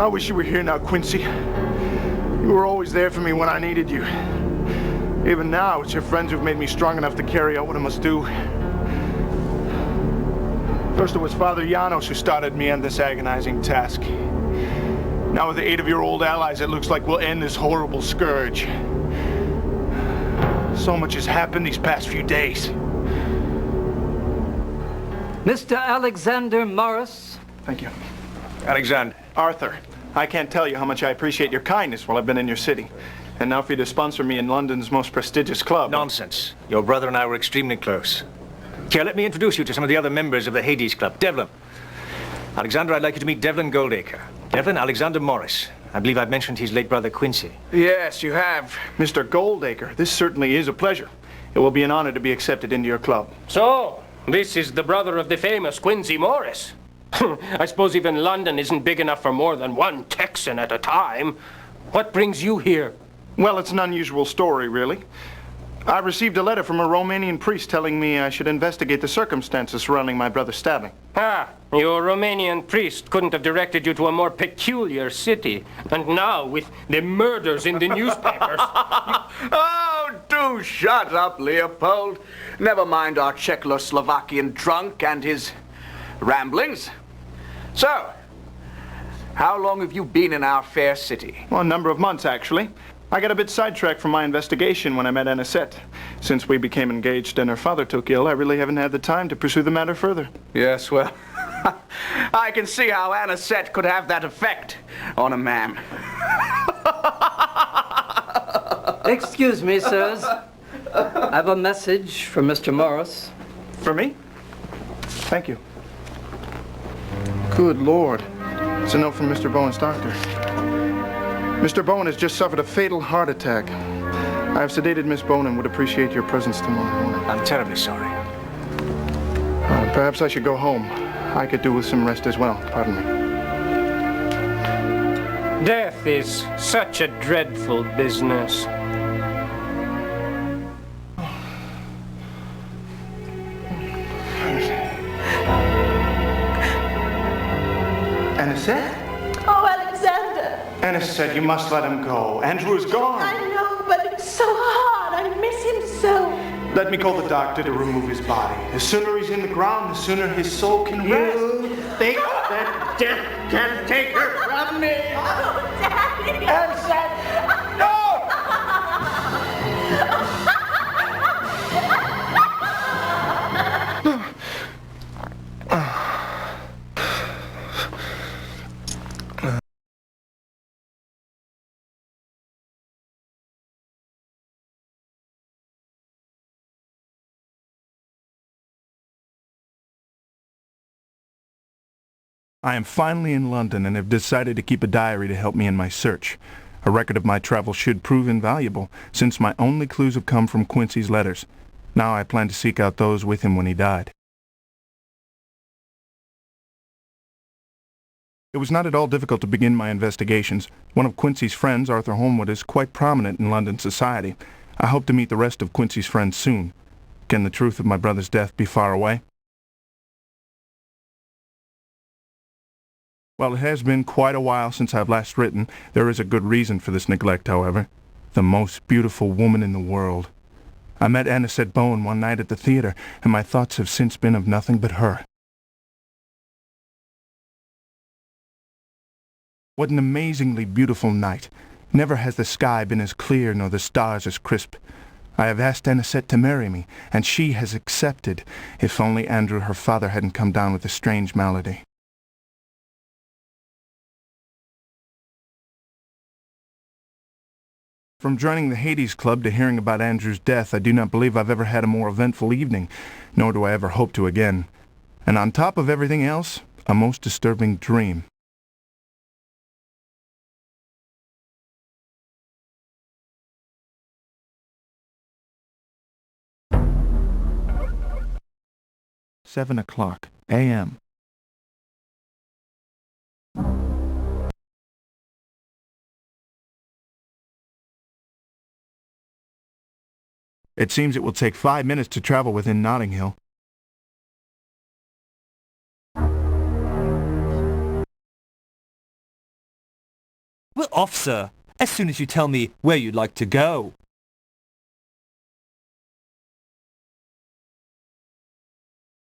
I wish you were here now, Quincy. You were always there for me when I needed you. Even now, it's your friends who've made me strong enough to carry out what I must do. First it was Father Janos who started me on this agonizing task. Now with the aid of your old allies, it looks like we'll end this horrible scourge. So much has happened these past few days. Mr. Alexander Morris. Thank you. Alexander. Arthur, I can't tell you how much I appreciate your kindness while I've been in your city. And now for you to sponsor me in London's most prestigious club. Nonsense. Your brother and I were extremely close. Here, let me introduce you to some of the other members of the Hades Club. Devlin. Alexander, I'd like you to meet Devlin Goldacre. Devlin Alexander Morris. I believe I've mentioned his late brother Quincey. Yes, you have. Mr. Goldacre, this certainly is a pleasure. It will be an honor to be accepted into your club. So, this is the brother of the famous Quincey Morris. I suppose even London isn't big enough for more than one Texan at a time. What brings you here? Well, it's an unusual story, really. I received a letter from a Romanian priest telling me I should investigate the circumstances surrounding my brother's stabbing. Ah, your Romanian priest couldn't have directed you to a more peculiar city. And now, with the murders in the newspapers... Oh, do shut up, Leopold. Never mind our Czechoslovakian drunk and his ramblings. So, how long have you been in our fair city? Well, a number of months, actually. I got a bit sidetracked from my investigation when I met Anisette. Since we became engaged and her father took ill, I really haven't had the time to pursue the matter further. Yes, well, I can see how Anisette could have that effect on a man. Excuse me, sirs. I have a message from Mr. Morris. For me? Thank you. Good Lord. It's a note from Mr. Bowen's doctor. Mr. Bowen has just suffered a fatal heart attack. I have sedated Miss Bowen and would appreciate your presence tomorrow morning. I'm terribly sorry. Perhaps I should go home. I could do with some rest as well. Pardon me. Death is such a dreadful business. Anisette? Oh, Alexander. Anisette, you must let him go. Andrew is gone. I know, but it's so hard. I miss him so. Let me call the doctor to remove his body. The sooner he's in the ground, the sooner his soul can rest. You think that death can take her from me? Oh, Daddy. Anisette! No! I am finally in London and have decided to keep a diary to help me in my search. A record of my travels should prove invaluable, since my only clues have come from Quincey's letters. Now I plan to seek out those with him when he died. It was not at all difficult to begin my investigations. One of Quincey's friends, Arthur Holmwood, is quite prominent in London society. I hope to meet the rest of Quincey's friends soon. Can the truth of my brother's death be far away? Well, it has been quite a while since I've last written. There is a good reason for this neglect, however. The most beautiful woman in the world. I met Anisette Bowen one night at the theater, and my thoughts have since been of nothing but her. What an amazingly beautiful night. Never has the sky been as clear nor the stars as crisp. I have asked Anisette to marry me, and she has accepted, if only Andrew, her father, hadn't come down with a strange malady. From joining the Hades Club to hearing about Andrew's death, I do not believe I've ever had a more eventful evening, nor do I ever hope to again. And on top of everything else, a most disturbing dream. "7 o'clock a.m. It seems it will take 5 minutes to travel within Notting Hill. We're off, sir, as soon as you tell me where you'd like to go.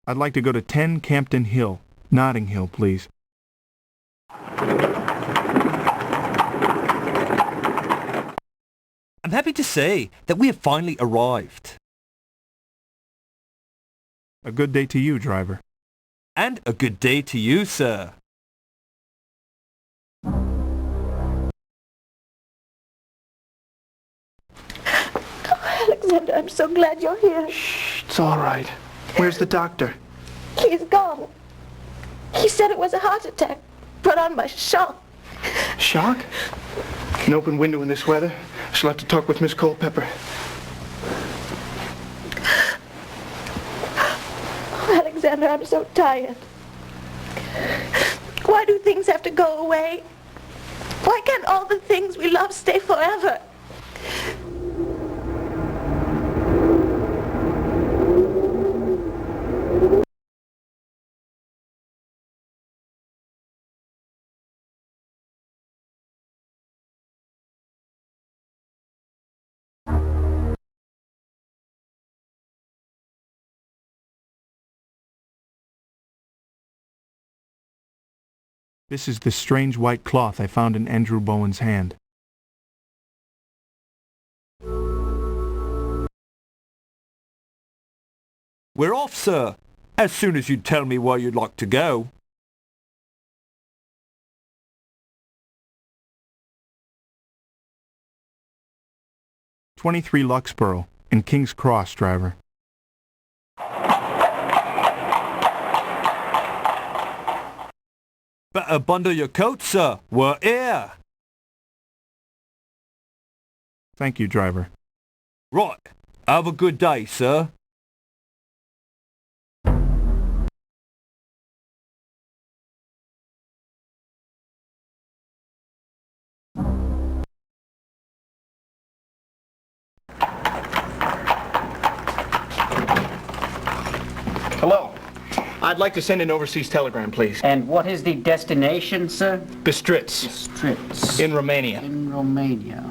I'd like to go to 10 Campden Hill, Notting Hill, please. I'm happy to say that we have finally arrived. A good day to you, driver. And a good day to you, sir. Alexander, I'm so glad you're here. Shh, it's all right. Where's the doctor? He's gone. He said it was a heart attack brought on by shock. Shock? An open window in this weather? I shall have to talk with Miss Culpepper. Oh, Alexander, I'm so tired. Why do things have to go away? Why can't all the things we love stay forever? This is the strange white cloth I found in Andrew Bowen's hand. We're off, sir, as soon as you tell me where you'd like to go. "23 Luxborough, in King's Cross, driver." Better bundle your coat, sir. We're here. Thank you, driver. Right. Have a good day, sir. Hello. I'd like to send an overseas telegram, please. And what is the destination, sir? Bistritz, Bistritz. in Romania. In Romania.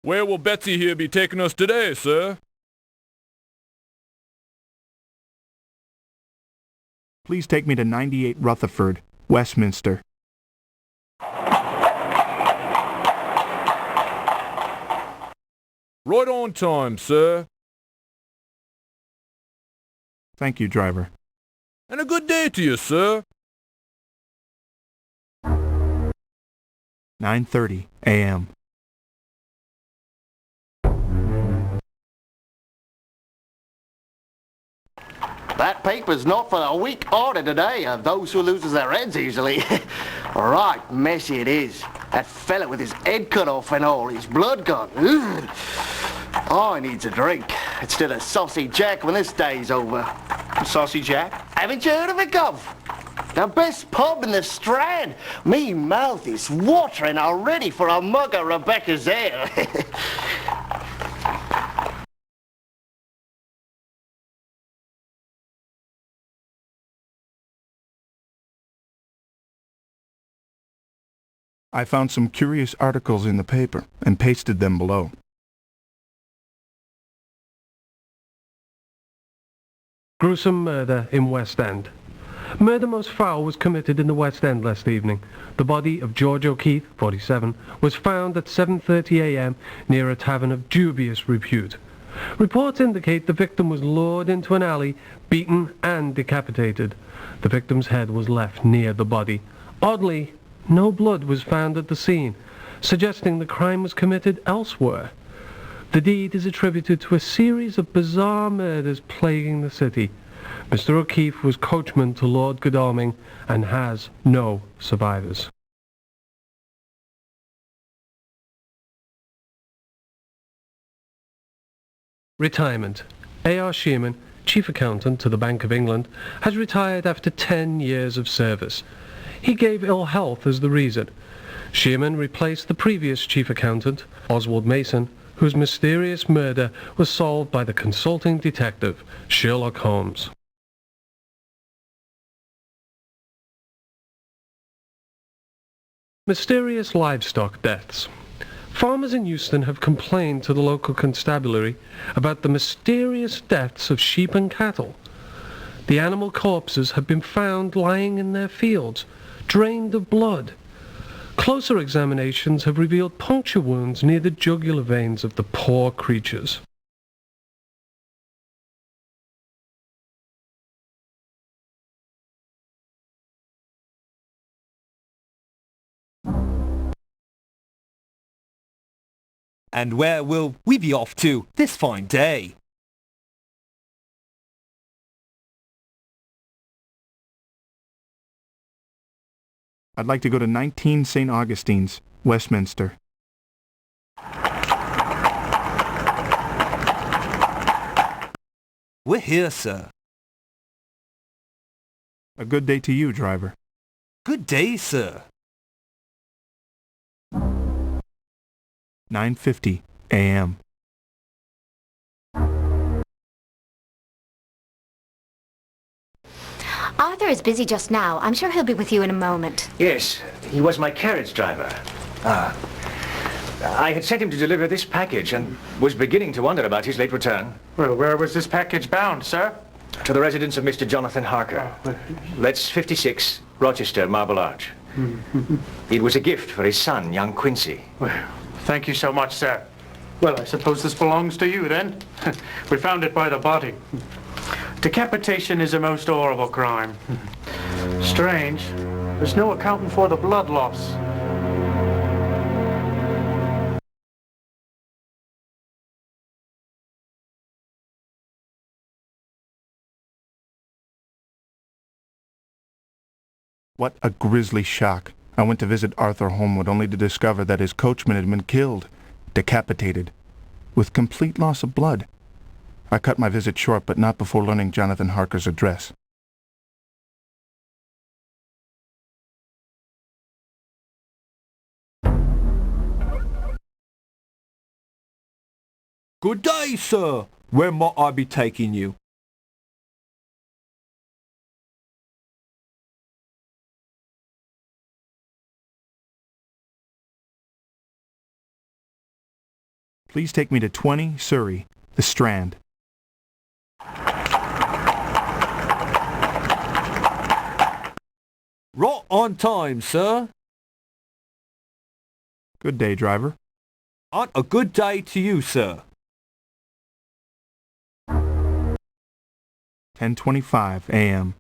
Where will Betsy here be taking us today, sir? Please take me to 98 Rutherford, Westminster. Right on time, sir. Thank you, driver. And a good day to you, sir. 9:30 a.m. That paper's not for the weak-hearted today, those who loses their heads easily. Right, messy it is. That fella with his head cut off and all, his blood gone. Ugh. I needs a drink instead of Saucy Jack when this day's over. Saucy Jack? Haven't you heard of it, Gov? The best pub in the Strand. Me mouth is watering already for a mug of Rebecca's ale. I found some curious articles in the paper and pasted them below. Gruesome murder in West End. Murder most foul was committed in the West End last evening. The body of George O'Keefe, 47, was found at 7:30 a.m. near a tavern of dubious repute. Reports indicate the victim was lured into an alley, beaten and decapitated. The victim's head was left near the body. Oddly, no blood was found at the scene, suggesting the crime was committed elsewhere. The deed is attributed to a series of bizarre murders plaguing the city. Mr. O'Keefe was coachman to Lord Godalming and has no survivors. Retirement. A.R. Shearman, Chief Accountant to the Bank of England, has retired after 10 years of service. He gave ill health as the reason. Shearman replaced the previous Chief Accountant, Oswald Mason, whose mysterious murder was solved by the consulting detective, Sherlock Holmes. Mysterious livestock deaths. Farmers in Euston have complained to the local constabulary about the mysterious deaths of sheep and cattle. The animal corpses have been found lying in their fields, drained of blood. Closer examinations have revealed puncture wounds near the jugular veins of the poor creatures. And where will we be off to this fine day? I'd like to go to 19 St. Augustine's, Westminster. We're here, sir. A good day to you, driver. Good day, sir. 9:50 a.m. Arthur is busy just now. I'm sure he'll be with you in a moment. Yes, he was my carriage driver. I had sent him to deliver this package and was beginning to wonder about his late return. Well, where was this package bound, sir? To the residence of Mr. Jonathan Harker. That's 56, Rochester, Marble Arch. It was a gift for his son, young Quincy. Well, thank you so much, sir. Well, I suppose this belongs to you, then. We found it by the body. Decapitation is a most horrible crime. Strange. There's no accounting for the blood loss. What a grisly shock. I went to visit Arthur Holmwood only to discover that his coachman had been killed, decapitated, with complete loss of blood. I cut my visit short, but not before learning Jonathan Harker's address. Good day, sir. Where might I be taking you? Please take me to 20 Surrey, the Strand. Right on time, sir. Good day, driver. And a good day to you, sir. 10:25 a.m.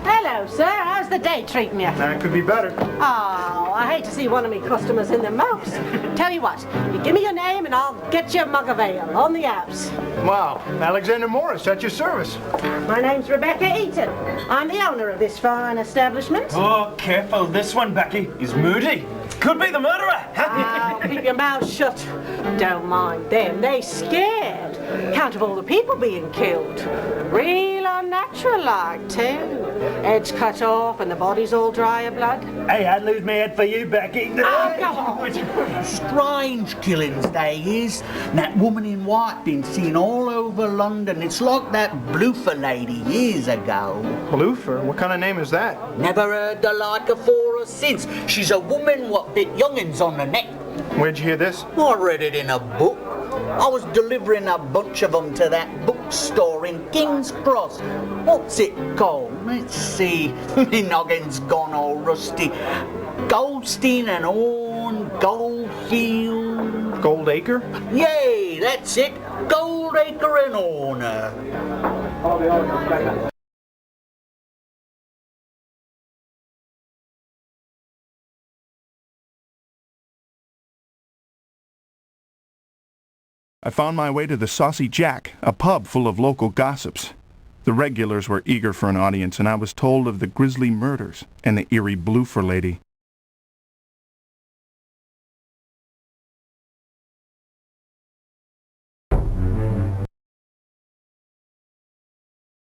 Hello, sir. How's the day treating you? That could be better. Oh, I hate to see one of me customers in the mouth. Tell you what, you give me your name and I'll get you a mug of ale on the house. Wow, Alexander Morris, at your service. My name's Rebecca Eaton. I'm the owner of this fine establishment. Oh, careful. This one, Becky, is moody. Could be the murderer. Oh, keep your mouth shut. Don't mind them. They scared. Count of all the people being killed. Real unnatural like, too. Heads cut off and the bodies all dry of blood. Hey, I'd lose my head for you, Becky. Oh, go on. Strange killings, they is. That woman in white been seen all over London. It's like that Bloofer lady years ago. Bloofer? What kind of name is that? Never heard the like afore or since. She's a woman what bit youngins on the neck. Where'd you hear this? I read it in a book. I was delivering a bunch of them to that bookstore in King's Cross. What's it called? Let's see. My noggin's gone all rusty. Goldstein and Horn, Goldfield... Goldacre? Yay, that's it. Goldacre and Horner. I found my way to the Saucy Jack, a pub full of local gossips. The regulars were eager for an audience, and I was told of the grisly murders and the eerie Bloofer lady.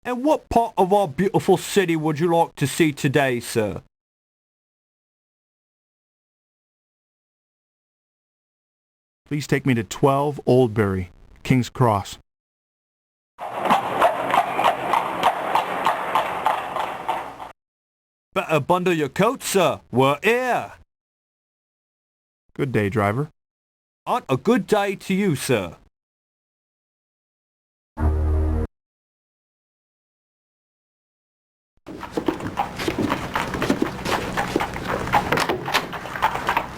And what part of our beautiful city would you like to see today, sir? Please take me to 12 Oldbury, King's Cross. Better bundle your coat, sir. We're here. Good day, driver. On a good day to you, sir.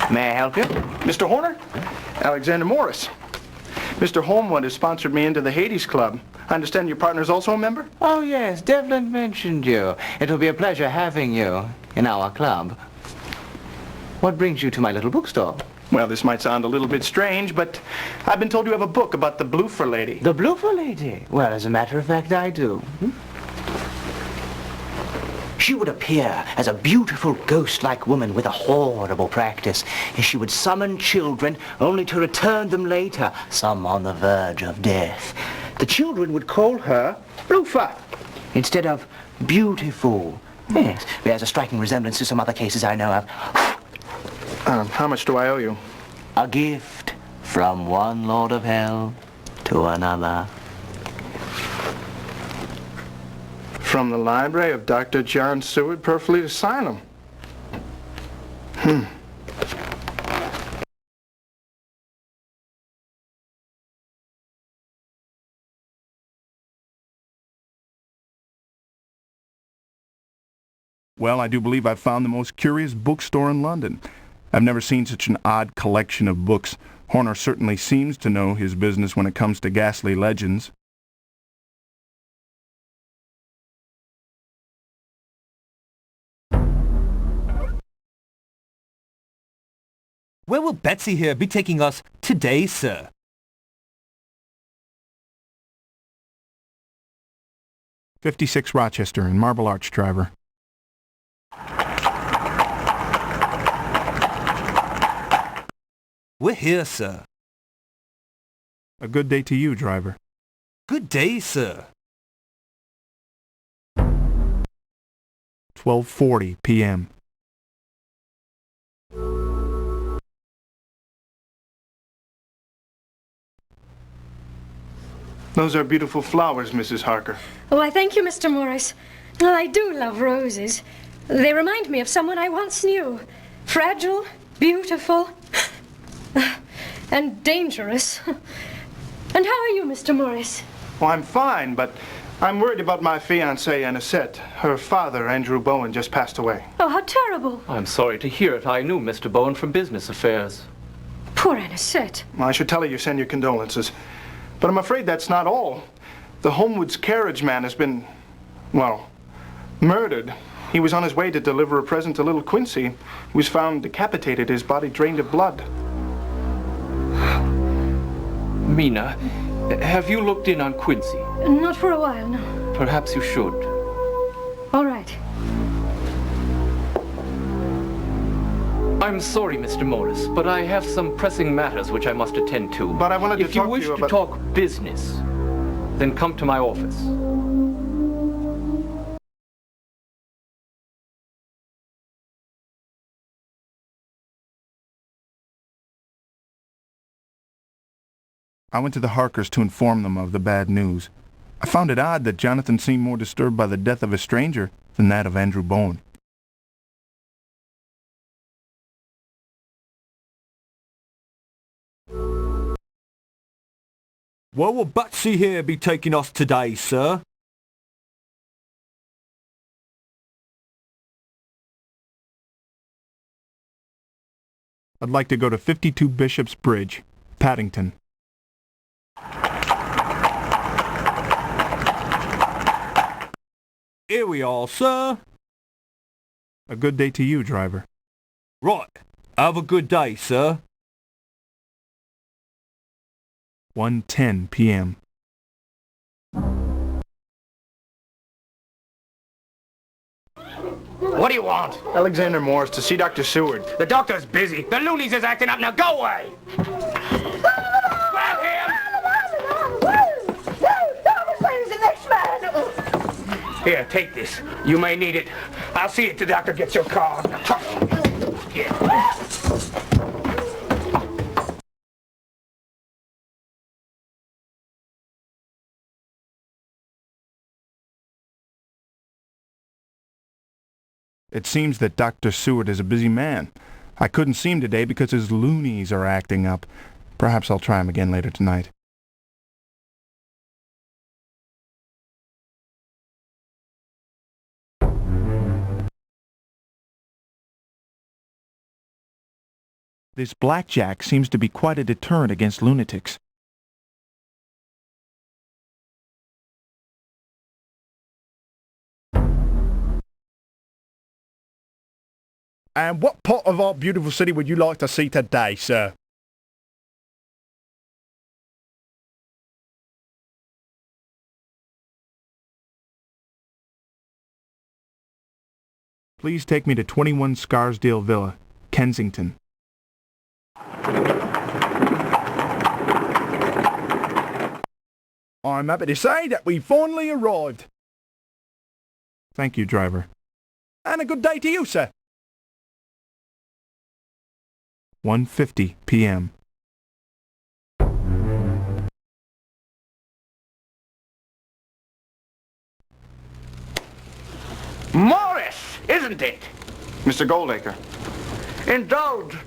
May I help you? Mr. Horner? Alexander Morris. Mr. Holmwood has sponsored me into the Hades Club. I understand your partner's also a member? Oh, yes. Devlin mentioned you. It'll be a pleasure having you in our club. What brings you to my little bookstore? Well, this might sound a little bit strange, but I've been told you have a book about the Bloofer Lady. The Bloofer Lady? Well, as a matter of fact, I do. She would appear as a beautiful ghost-like woman with a horrible practice. She would summon children only to return them later, some on the verge of death. The children would call her Bloofer instead of beautiful. Yes, bears a striking resemblance to some other cases I know of. How much do I owe you? A gift from one Lord of Hell to another. From the library of Dr. John Seward, Perfleet Asylum. Well, I do believe I've found the most curious bookstore in London. I've never seen such an odd collection of books. Horner certainly seems to know his business when it comes to ghastly legends. Where will Betsy here be taking us today, sir? '56 Rochester in Marble Arch, driver. We're here, sir. A good day to you, driver. Good day, sir. 12:40 p.m. Those are beautiful flowers, Mrs. Harker. Why, thank you, Mr. Morris. Well, I do love roses. They remind me of someone I once knew. Fragile, beautiful, and dangerous. And how are you, Mr. Morris? Well, I'm fine, but I'm worried about my fiancée, Anisette. Her father, Andrew Bowen, just passed away. Oh, how terrible. I'm sorry to hear it. I knew Mr. Bowen from business affairs. Poor Anisette. Well, I should tell her you send your condolences. But I'm afraid that's not all. The Holmwood's carriage man has been, well, murdered. He was on his way to deliver a present to little Quincey. He was found decapitated, his body drained of blood. Mina, have you looked in on Quincey? Not for a while, no. Perhaps you should. All right. I'm sorry, Mr. Morris, but I have some pressing matters which I must attend to. But I wanted to talk to you about... If you wish to talk business, then come to my office. I went to the Harkers to inform them of the bad news. I found it odd that Jonathan seemed more disturbed by the death of a stranger than that of Andrew Bowen. Where will Betsy here be taking us today, sir? I'd like to go to 52 Bishop's Bridge, Paddington. Here we are, sir. A good day to you, driver. Right. Have a good day, sir. 1:10 p.m. What do you want? Alexander Morris to see Dr. Seward. The doctor's busy. The loonies is acting up. Now go away. Grab him! Where's the next man? Here, take this. You may need it. I'll see if the doctor gets your car. Here. It seems that Dr. Seward is a busy man. I couldn't see him today because his loonies are acting up. Perhaps I'll try him again later tonight. This blackjack seems to be quite a deterrent against lunatics. And what part of our beautiful city would you like to see today, sir? Please take me to 21 Scarsdale Villa, Kensington. I'm happy to say that we finally arrived. Thank you, driver. And a good day to you, sir. 1:50 p.m. Morris, isn't it? Mr. Goldacre. Indulge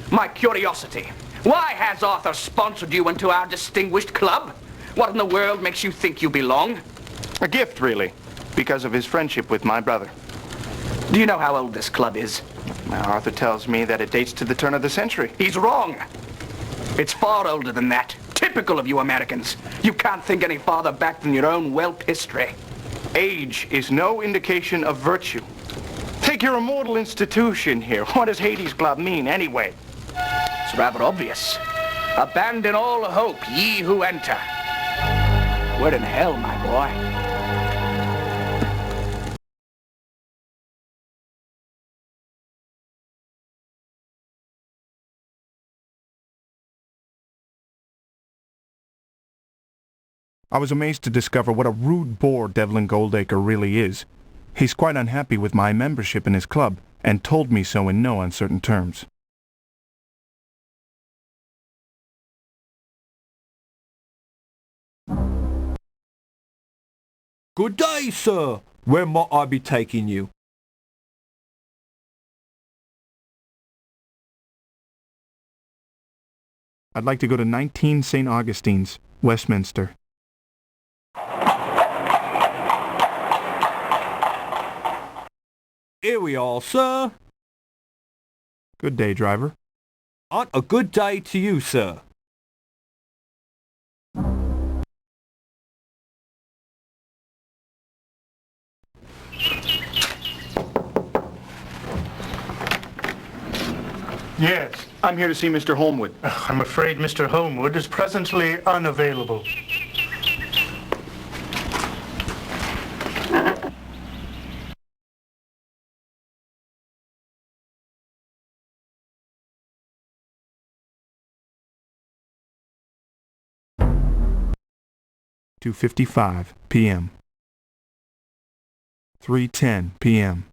my curiosity. Why has Arthur sponsored you into our distinguished club? What in the world makes you think you belong? A gift, really, because of his friendship with my brother. Do you know how old this club is? Well, Arthur tells me that it dates to the turn of the century. He's wrong. It's far older than that. Typical of you Americans. You can't think any farther back than your own whelp history. Age is no indication of virtue. Take your immortal institution here. What does Hades Club mean, anyway? It's rather obvious. Abandon all hope, ye who enter. We're in hell, my boy. I was amazed to discover what a rude bore Devlin Goldacre really is. He's quite unhappy with my membership in his club, and told me so in no uncertain terms. Good day, sir. Where might I be taking you? I'd like to go to 19 St. Augustine's, Westminster. Here we are, sir. Good day, driver. And a good day to you, sir. Yes. I'm here to see Mr. Holmwood. I'm afraid Mr. Holmwood is presently unavailable. (2:55 p.m.) 3:10 p.m.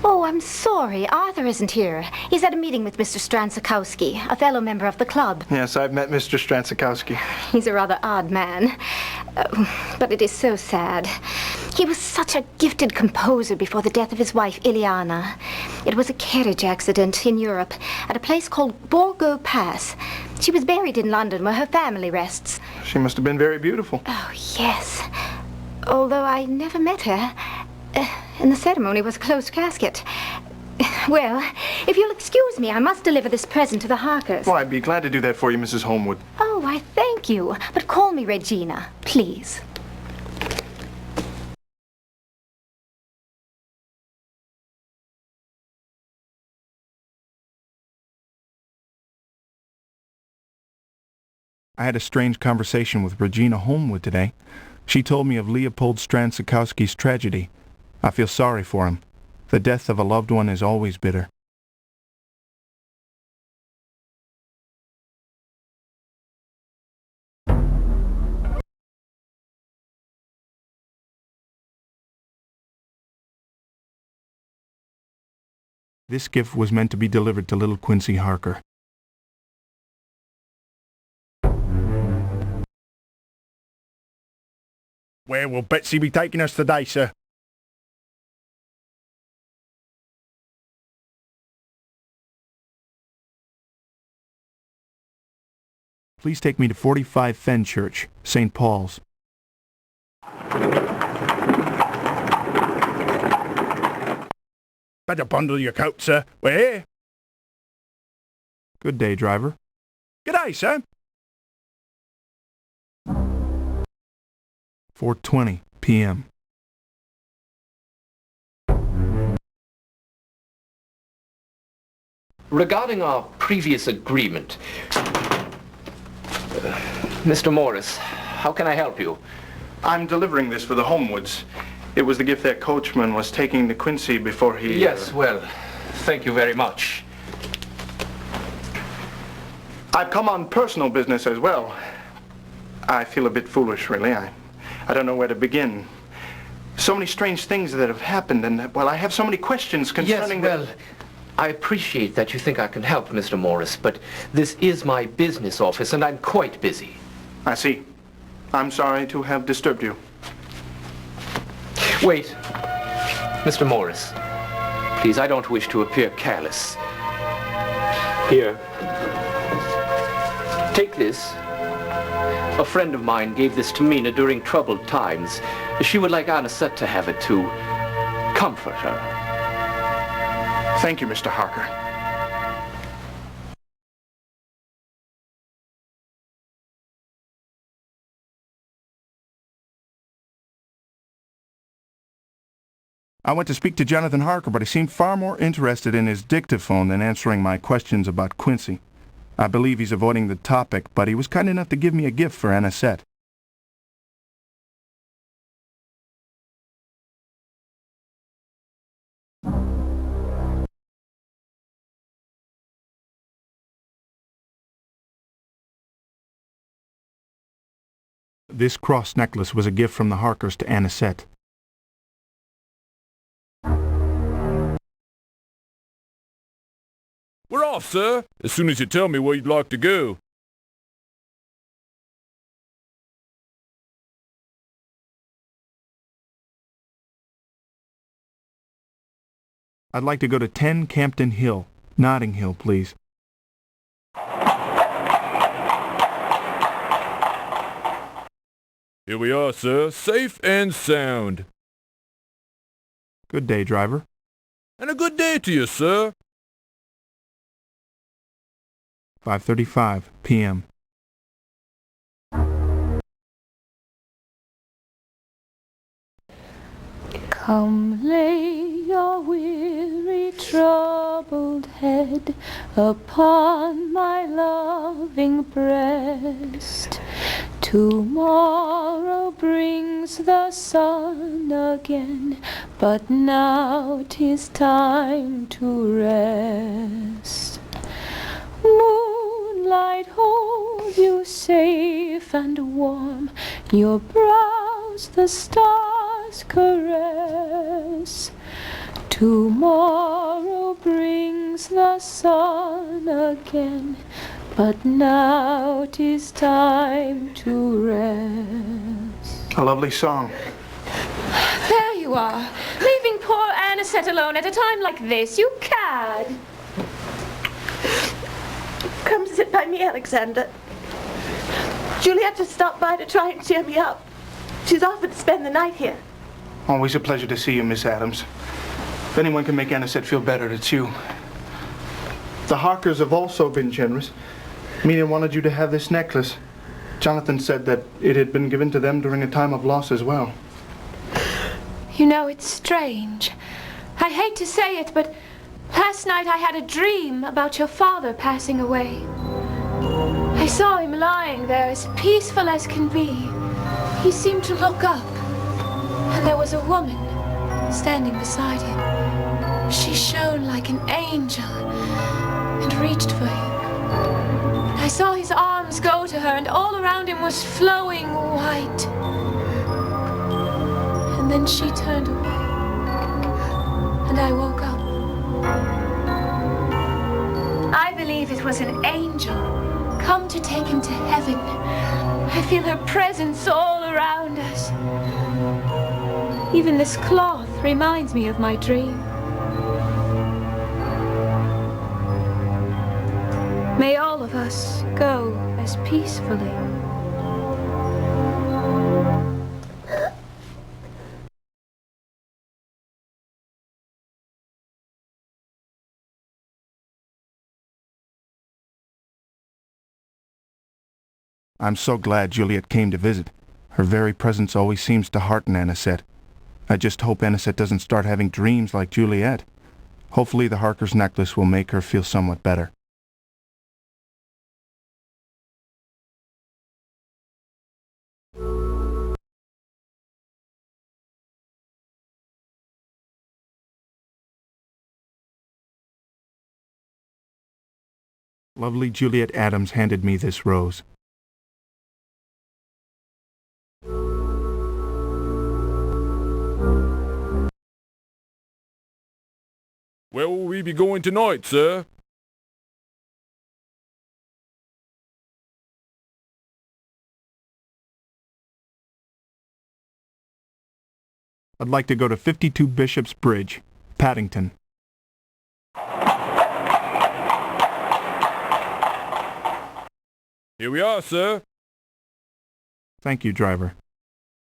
Oh, I'm sorry. Arthur isn't here. He's at a meeting with Mr. Stransakowski, a fellow member of the club. Yes, I've met Mr. Stransakowski. He's a rather odd man. But it is so sad. He was such a gifted composer before the death of his wife, Ileana. It was a carriage accident in Europe at a place called Borgo Pass. She was buried in London where her family rests. She must have been very beautiful. Oh, yes. Although I never met her. And the ceremony was a closed casket. Well, if you'll excuse me, I must deliver this present to the Harkers. Well, I'd be glad to do that for you, Mrs. Holmwood. Oh, I thank you. But call me Regina, please. I had a strange conversation with Regina Holmwood today. She told me of Leopold Stransakowski's tragedy. I feel sorry for him. The death of a loved one is always bitter. This gift was meant to be delivered to little Quincey Harker. Where will Betsy be taking us today, sir? Please take me to 45 Fenchurch, St. Paul's. Better bundle your coat, sir. We're here. Good day, driver. Good day, sir. 4:20 p.m. Regarding our previous agreement, Mr. Morris, how can I help you? I'm delivering this for the Homewoods. It was the gift that coachman was taking to Quincey before he... Yes, well, thank you very much. I've come on personal business as well. I feel a bit foolish, really. I don't know where to begin. So many strange things that have happened, and, well, I have so many questions concerning... Yes, well, I appreciate that you think I can help, Mr. Morris, but this is my business office, and I'm quite busy. I see. I'm sorry to have disturbed you. Wait. Mr. Morris, please, I don't wish to appear careless. Here. Take this. A friend of mine gave this to Mina during troubled times. She would like Anisette to have it to comfort her. Thank you, Mr. Harker. I went to speak to Jonathan Harker, but he seemed far more interested in his dictaphone than answering my questions about Quincey. I believe he's avoiding the topic, but he was kind enough to give me a gift for Anisette. This cross necklace was a gift from the Harkers to Anisette. We're off, sir, as soon as you tell me where you'd like to go. I'd like to go to 10 Campden Hill, Notting Hill, please. Here we are, sir, safe and sound. Good day, driver. And a good day to you, sir. 5:35 p.m. Come lay your weary, troubled head upon my loving breast. Tomorrow brings the sun again, but now 'tis time to rest. Moonlight holds you safe and warm, your brows the stars caress. Tomorrow brings the sun again, but now 'tis time to rest. A lovely song. There you are, leaving poor Anisette alone at a time like this, you cad. Come sit by me, Alexander. Juliet just stopped by to try and cheer me up. She's offered to spend the night here. Always a pleasure to see you, Miss Adams. If anyone can make Anisette feel better, it's you. The Harkers have also been generous. Mina wanted you to have this necklace. Jonathan said that it had been given to them during a time of loss as well. You know, it's strange. I hate to say it, but last night I had a dream about your father passing away. I saw him lying there as peaceful as can be. He seemed to look up, and there was a woman standing beside him. She shone like an angel and reached for him. I saw his arms go to her, and all around him was flowing white. And then she turned away, and I woke up. believe it was an angel come to take him to heaven. I feel her presence all around us. Even this cloth reminds me of my dream. May all of us go as peacefully. I'm so glad Juliet came to visit. Her very presence always seems to hearten Anisette. I just hope Anisette doesn't start having dreams like Juliet. Hopefully the Harker's necklace will make her feel somewhat better. Lovely Juliet Adams handed me this rose. Where will we be going tonight, sir? I'd like to go to 52 Bishop's Bridge, Paddington. Here we are, sir. Thank you, driver.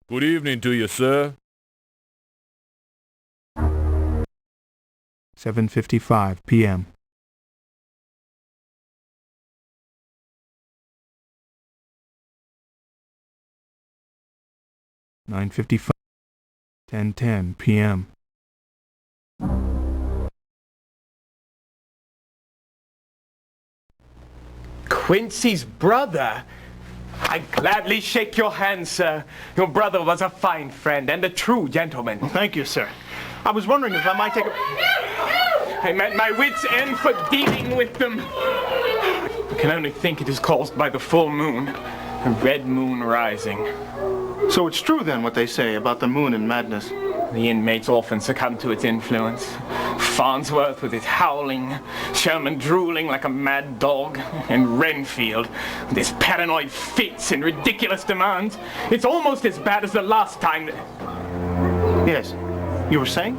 Good evening to you, sir. 7:55 p.m. (9:55). 10:10 p.m. Quincey's brother? I gladly shake your hand, sir. Your brother was a fine friend and a true gentleman. Well, thank you, sir. I was wondering if I might take a... I'm at my wit's end for dealing with them. I can only think it is caused by the full moon, a red moon rising. So it's true then what they say about the moon and madness? The inmates often succumb to its influence. Farnsworth with his howling, Sherman drooling like a mad dog, and Renfield with his paranoid fits and ridiculous demands. It's almost as bad as the last time. Yes. You were saying?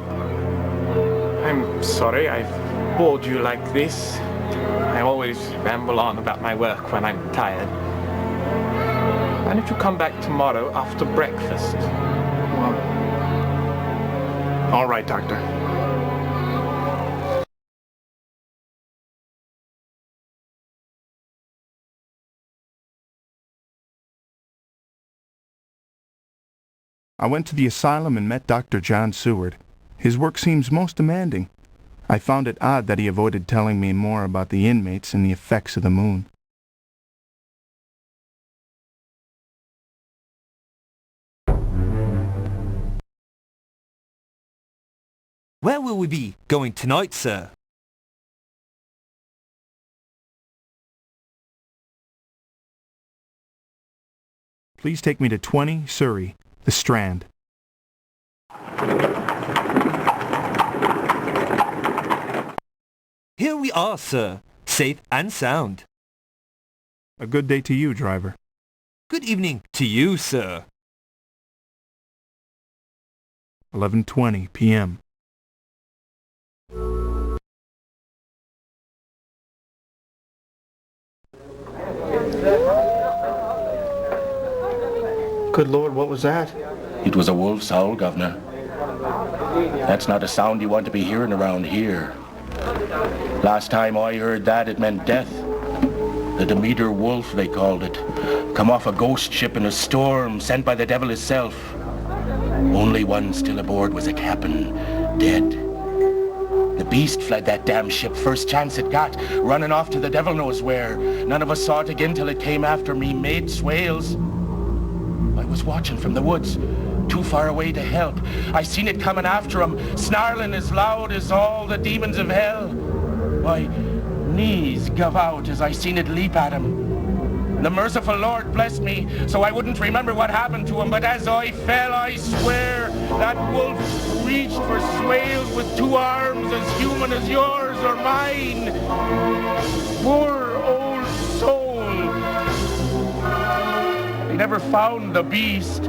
I'm sorry I've bored you like this. I always ramble on about my work when I'm tired. Why don't you come back tomorrow after breakfast? Well, all right, Doctor. I went to the asylum and met Dr. John Seward. His work seems most demanding. I found it odd that he avoided telling me more about the inmates and the effects of the moon. Where will we be going tonight, sir? Please take me to 20 Surrey, the Strand. Here we are, sir. Safe and sound. A good day to you, driver. Good evening to you, sir. 11:20 p.m. Good Lord, what was that? It was a wolf's howl, Governor. That's not a sound you want to be hearing around here. Last time I heard that, it meant death. The Demeter Wolf, they called it. Come off a ghost ship in a storm, sent by the devil himself. Only one still aboard was a captain, dead. The beast fled that damn ship first chance it got, running off to the devil knows where. None of us saw it again till it came after me mate's whales. I was watching from the woods, too far away to help. I seen it coming after him, snarling as loud as all the demons of hell. My knees gave out as I seen it leap at him. The merciful Lord blessed me, so I wouldn't remember what happened to him, but as I fell, I swear, that wolf reached for swales with 2 arms as human as yours or mine. Poor old soul. They never found the beast.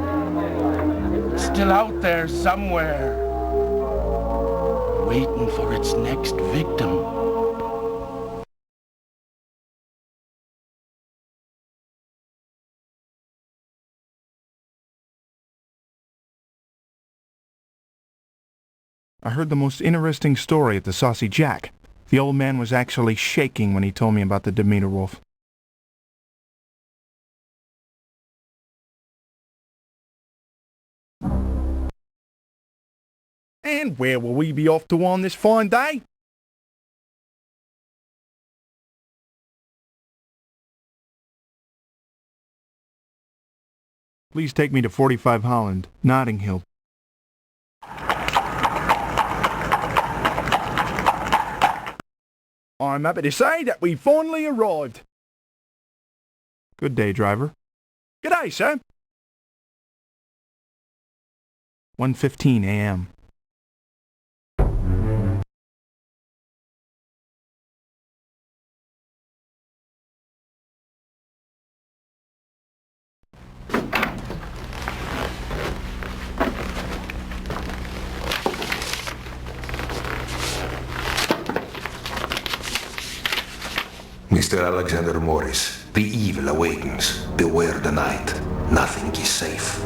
Still out there somewhere, waiting for its next victim. I heard the most interesting story at the Saucy Jack. The old man was actually shaking when he told me about the Demeter wolf. And where will we be off to on this fine day? Please take me to 45 Holland, Notting Hill. I'm happy to say that we finally arrived. Good day, driver. Good day, sir. 1:15 a.m. Mr. Alexander Morris, the evil awakens. Beware the night. Nothing is safe.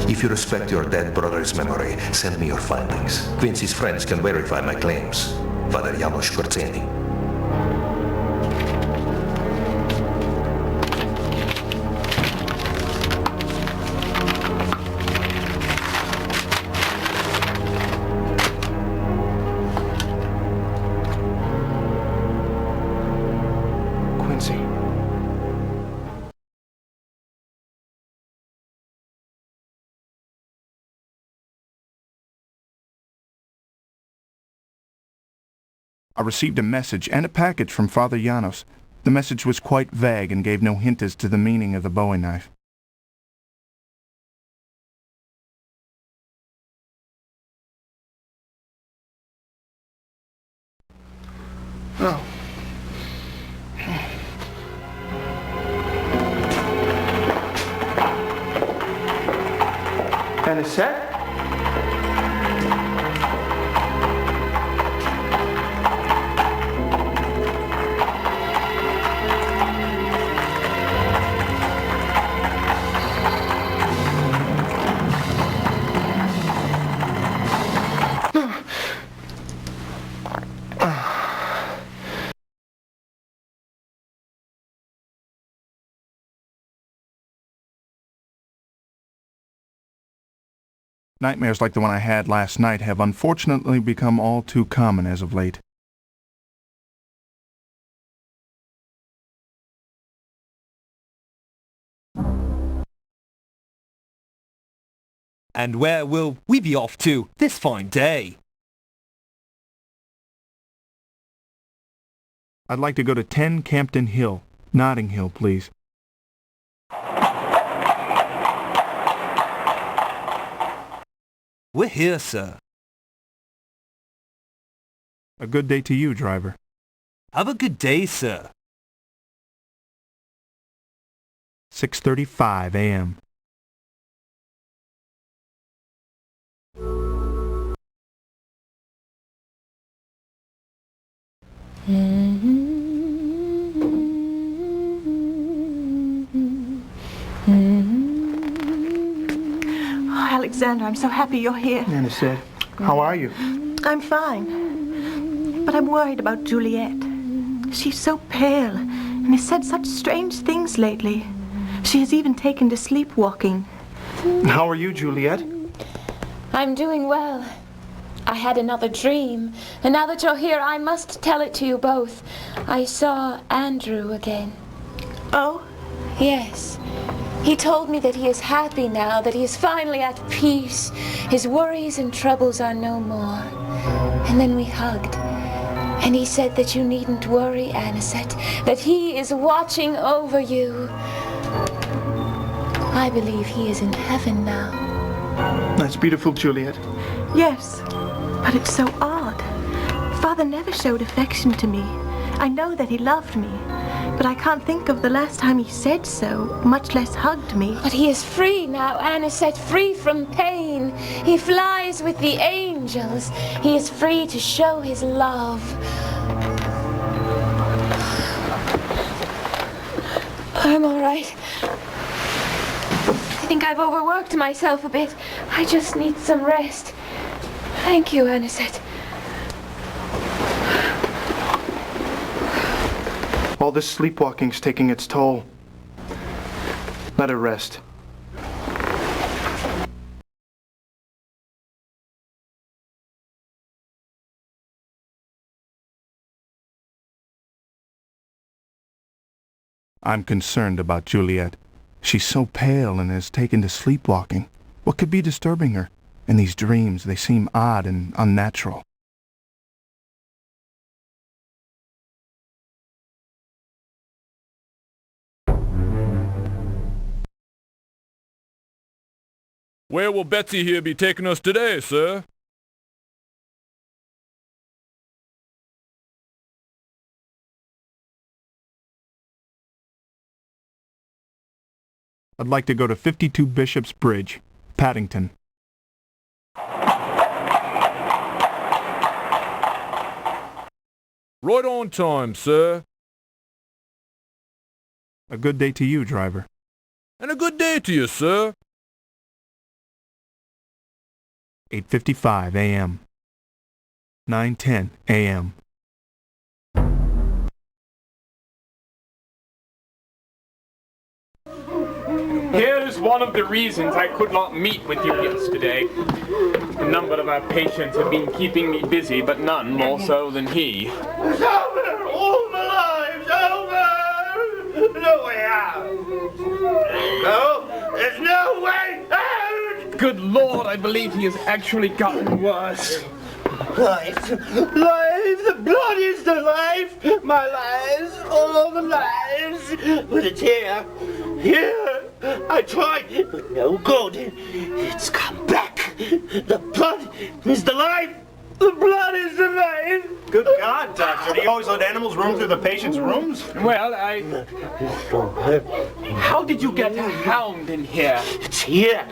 If you respect your dead brother's memory, send me your findings. Quincey's friends can verify my claims. Father Janos Korczeni. I received a message and a package from Father Janos. The message was quite vague and gave no hint as to the meaning of the Bowie knife. Oh. And a set? Nightmares like the one I had last night have unfortunately become all too common as of late. And where will we be off to this fine day? I'd like to go to 10 Campden Hill, Notting Hill, please. We're here, sir. A good day to you, driver. Have a good day, sir. 6:35 a.m. Alexander, I'm so happy you're here. Nana said, how are you? I'm fine. But I'm worried about Juliet. She's so pale and has said such strange things lately. She has even taken to sleepwalking. How are you, Juliet? I'm doing well. I had another dream, and now that you're here, I must tell it to you both. I saw Andrew again. Oh? Yes. He told me that he is happy now, that he is finally at peace. His worries and troubles are no more. And then we hugged. And he said that you needn't worry, Anisette, that he is watching over you. I believe he is in heaven now. That's beautiful, Juliet. Yes, but it's so odd. Father never showed affection to me. I know that he loved me, but I can't think of the last time he said so, much less hugged me. But he is free now, Anisette, free from pain. He flies with the angels. He is free to show his love. I'm all right. I think I've overworked myself a bit. I just need some rest. Thank you, Anisette. All this sleepwalking's taking its toll. Let her rest. I'm concerned about Juliet. She's so pale and has taken to sleepwalking. What could be disturbing her? And these dreams, they seem odd and unnatural. Where will Betsy here be taking us today, sir? I'd like to go to 52 Bishop's Bridge, Paddington. Right on time, sir. A good day to you, driver. And a good day to you, sir. 8:55 a.m. 9:10 a.m. Here's one of the reasons I could not meet with you yesterday. A number of our patients have been keeping me busy, but none more so than he. It's over! All my life's over! No way out! No, there's no way out! Good Lord, I believe he has actually gotten worse. Life, life, the blood is the life! My lives, all of the lives! But it's here, here! I tried, but no good. It's come back. The blood is the life! The blood is the life! Good God, Doctor, do you always let animals roam through the patient's rooms? Well, How did you get a hound in here? It's here!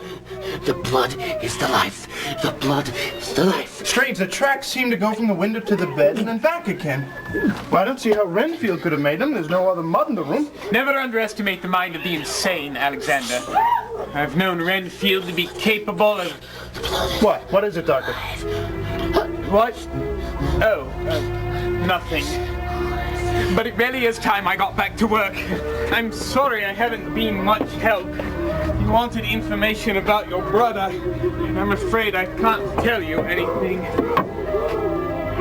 The blood is the life! The blood is the life! Strange, the tracks seem to go from the window to the bed and then back again. Well, I don't see how Renfield could have made them. There's no other mud in the room. Never underestimate the mind of the insane, Alexander. I've known Renfield to be capable of... What? What is it, Doctor? What? Oh, nothing. But it really is time I got back to work. I'm sorry I haven't been much help. You wanted information about your brother, and I'm afraid I can't tell you anything.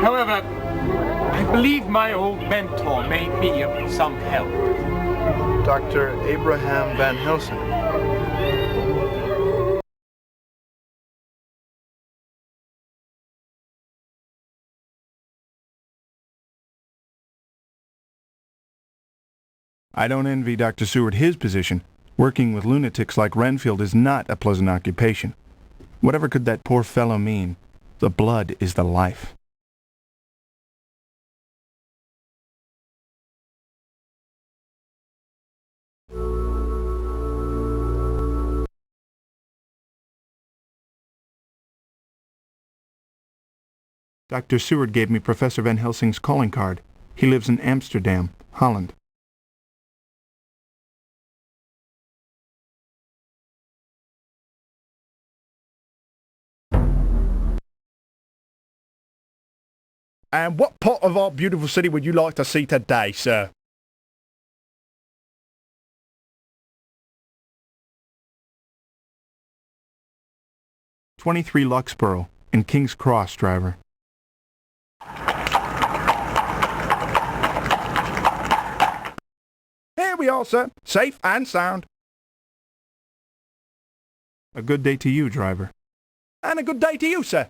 However, I believe my old mentor may be of some help. Dr. Abraham Van Helsing. I don't envy Dr. Seward his position. Working with lunatics like Renfield is not a pleasant occupation. Whatever could that poor fellow mean? The blood is the life. Dr. Seward gave me Professor Van Helsing's calling card. He lives in Amsterdam, Holland. And what part of our beautiful city would you like to see today, sir? "23 Luxborough, in King's Cross, driver." Here we are, sir. Safe and sound. A good day to you, driver. And a good day to you, sir.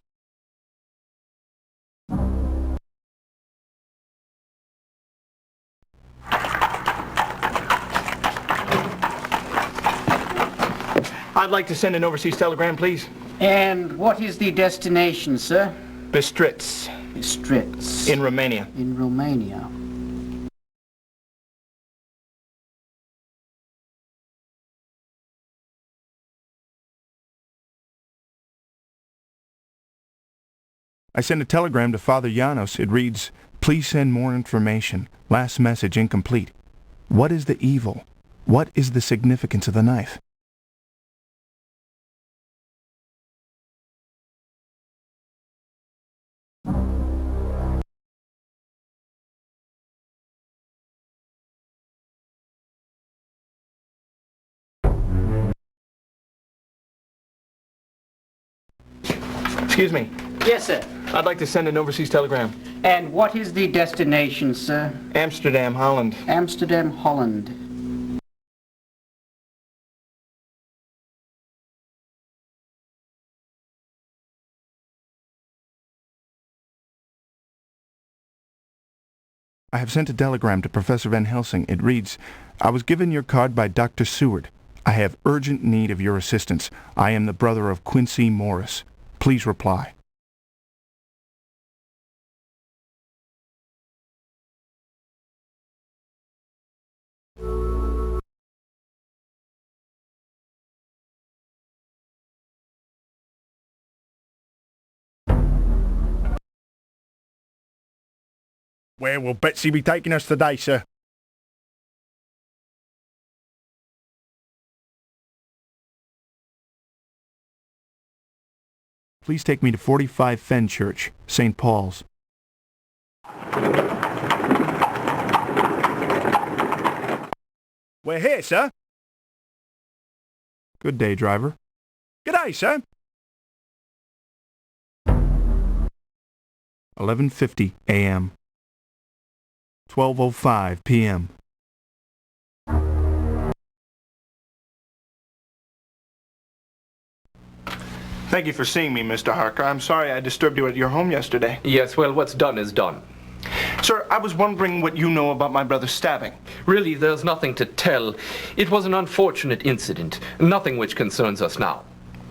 I'd like to send an overseas telegram, please. And what is the destination, sir? Bistritz. Bistritz. In Romania. In Romania. I sent a telegram to Father Janos. It reads, "Please send more information. Last message incomplete. What is the evil? What is the significance of the knife?" Excuse me. Yes, sir. I'd like to send an overseas telegram. And what is the destination, sir? Amsterdam, Holland. Amsterdam, Holland. I have sent a telegram to Professor Van Helsing. It reads, "I was given your card by Dr. Seward. I have urgent need of your assistance. I am the brother of Quincey Morris. Please reply." Where will Betsy be taking us today, sir? Please take me to 45 Fenchurch, St. Paul's. We're here, sir. Good day, driver. Good day, sir. 11:50 a.m. 12:05 p.m. Thank you for seeing me, Mr. Harker. I'm sorry I disturbed you at your home yesterday. Yes, well, what's done is done. Sir, I was wondering what you know about my brother's stabbing. Really, there's nothing to tell. It was an unfortunate incident, nothing which concerns us now.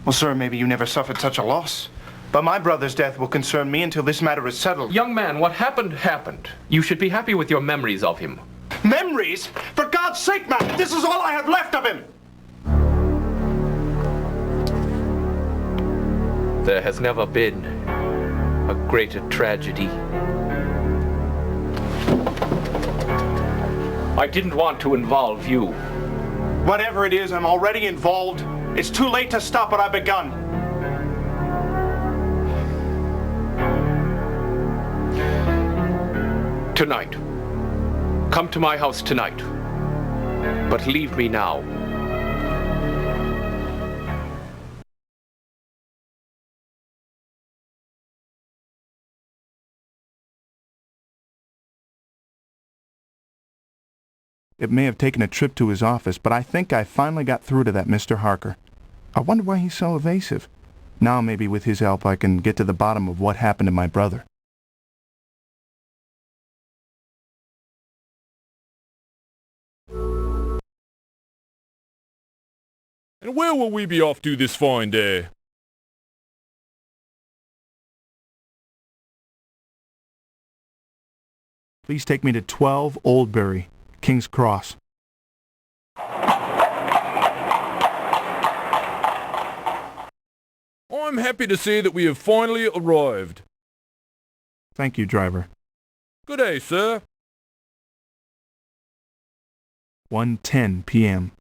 Well, sir, maybe you never suffered such a loss. But my brother's death will concern me until this matter is settled. Young man, what happened, happened. You should be happy with your memories of him. Memories? For God's sake, man, this is all I have left of him! There has never been a greater tragedy. I didn't want to involve you. Whatever it is, I'm already involved. It's too late to stop what I've begun. Tonight. Come to my house tonight. But leave me now. It may have taken a trip to his office, but I think I finally got through to that Mr. Harker. I wonder why he's so evasive. Now maybe with his help I can get to the bottom of what happened to my brother. And where will we be off to this fine day? Please take me to 12 Oldbury, King's Cross. I'm happy to say that we have finally arrived. Thank you, driver. Good day, sir. 1:10 p.m.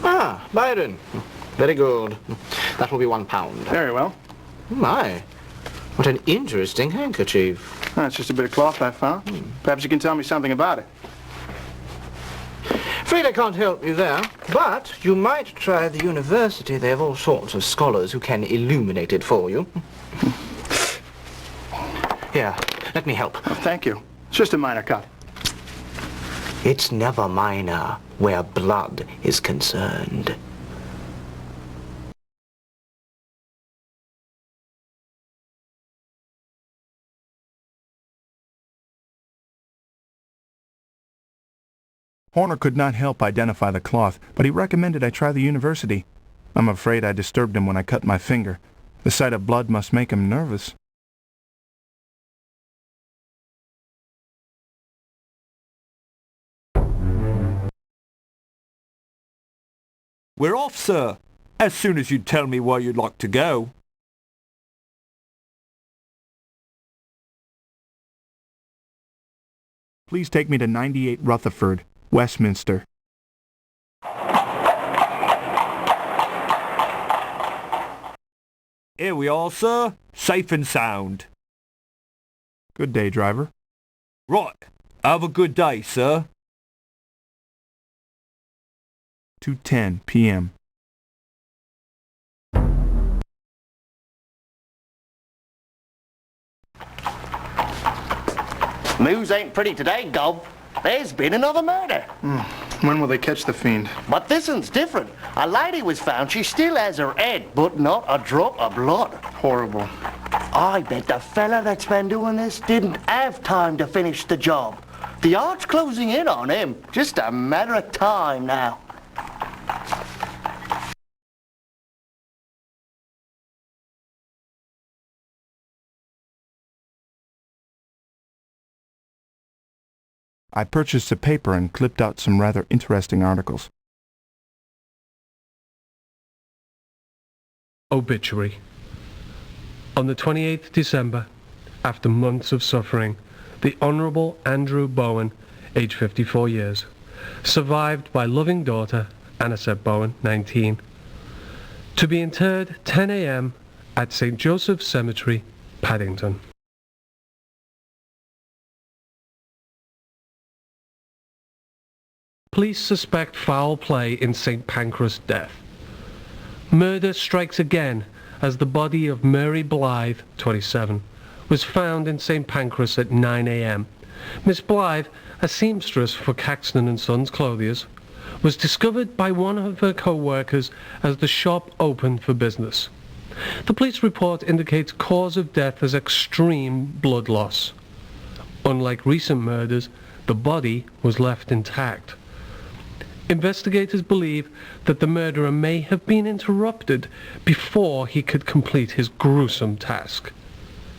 Ah, Byron. Very good. That will be £1. Very well. My, what an interesting handkerchief. That's just a bit of cloth I found. Perhaps you can tell me something about it. Afraid I can't help you there, but you might try the university. They have all sorts of scholars who can illuminate it for you. Here, let me help. Oh, thank you. It's just a minor cut. It's never minor where blood is concerned. Horner could not help identify the cloth, but he recommended I try the university. I'm afraid I disturbed him when I cut my finger. The sight of blood must make him nervous. We're off, sir. As soon as you tell me where you'd like to go. Please take me to 98 Rutherford, Westminster. Here we are, sir. Safe and sound. Good day, driver. Right. Have a good day, sir. 2:10 p.m. News ain't pretty today, Gov. There's been another murder. When will they catch the fiend? But this one's different. A lady was found. She still has her head, but not a drop of blood. Horrible. I bet the fella that's been doing this didn't have time to finish the job. The art's closing in on him. Just a matter of time now. I purchased a paper and clipped out some rather interesting articles. Obituary. On the 28th December, after months of suffering, the Honourable Andrew Bowen, age 54 years, survived by loving daughter Anisette Bowen, 19, to be interred 10 a.m. at St. Joseph's Cemetery, Paddington. Police suspect foul play in St. Pancras' death. Murder strikes again as the body of Mary Blythe, 27, was found in St. Pancras at 9 a.m. Miss Blythe, a seamstress for Caxton & Sons Clothiers, was discovered by one of her co-workers as the shop opened for business. The police report indicates cause of death as extreme blood loss. Unlike recent murders, the body was left intact. Investigators believe that the murderer may have been interrupted before he could complete his gruesome task.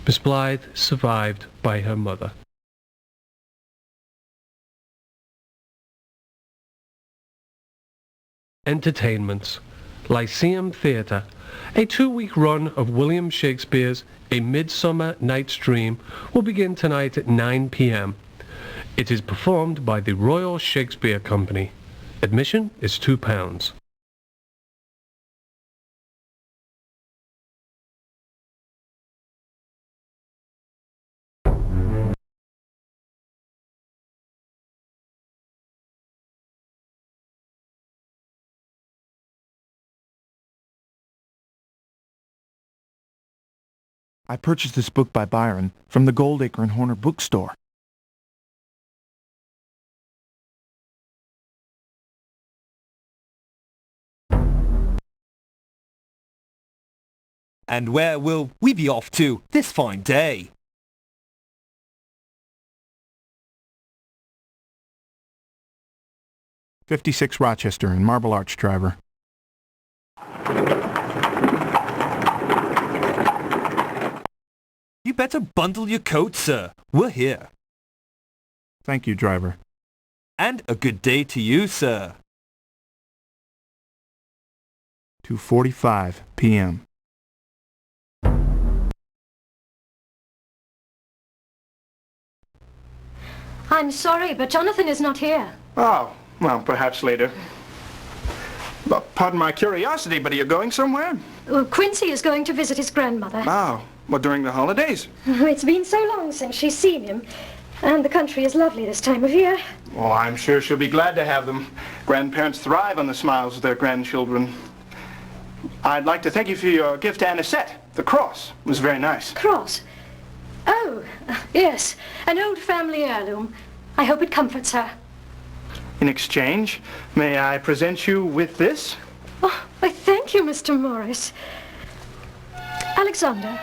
Miss Blythe survived by her mother. Entertainments. Lyceum Theatre. A 2-week run of William Shakespeare's A Midsummer Night's Dream will begin tonight at 9 p.m. It is performed by the Royal Shakespeare Company. Admission is £2. I purchased this book by Byron from the Goldacre and Horner bookstore. And where will we be off to this fine day? '56 Rochester in Marble Arch, driver. You better bundle your coat, sir. We're here. Thank you, driver. And a good day to you, sir. 2:45 p.m. I'm sorry, but Jonathan is not here. Oh, well, perhaps later. Pardon my curiosity, but are you going somewhere? Well, Quincey is going to visit his grandmother. Oh, well, during the holidays? It's been so long since she's seen him. And the country is lovely this time of year. Oh, I'm sure she'll be glad to have them. Grandparents thrive on the smiles of their grandchildren. I'd like to thank you for your gift to Anisette. The cross was very nice. Cross? Oh, yes. An old family heirloom. I hope it comforts her. In exchange, may I present you with this? Oh, I thank you, Mr. Morris. Alexander,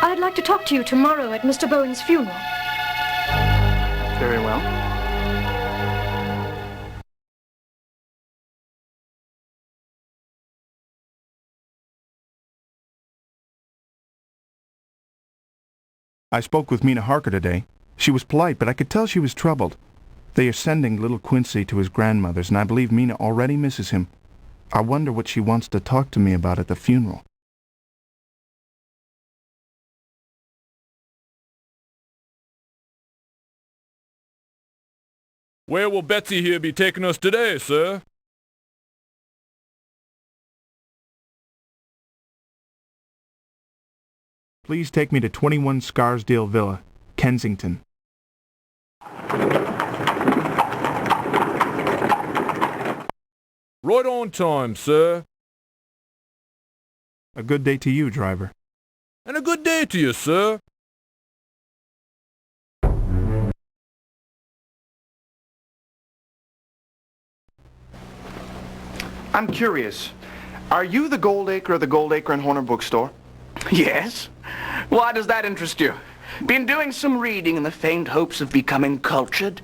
I'd like to talk to you tomorrow at Mr. Bowen's funeral. Very well. I spoke with Mina Harker today. She was polite, but I could tell she was troubled. They are sending little Quincey to his grandmother's, and I believe Mina already misses him. I wonder what she wants to talk to me about at the funeral. Where will Betsy here be taking us today, sir? Please take me to 21 Scarsdale Villa, Kensington. Right on time, sir. A good day to you, driver. And a good day to you, sir. I'm curious. Are you the Goldacre of the Goldacre and Horner bookstore? Yes? Why does that interest you? Been doing some reading in the faint hopes of becoming cultured?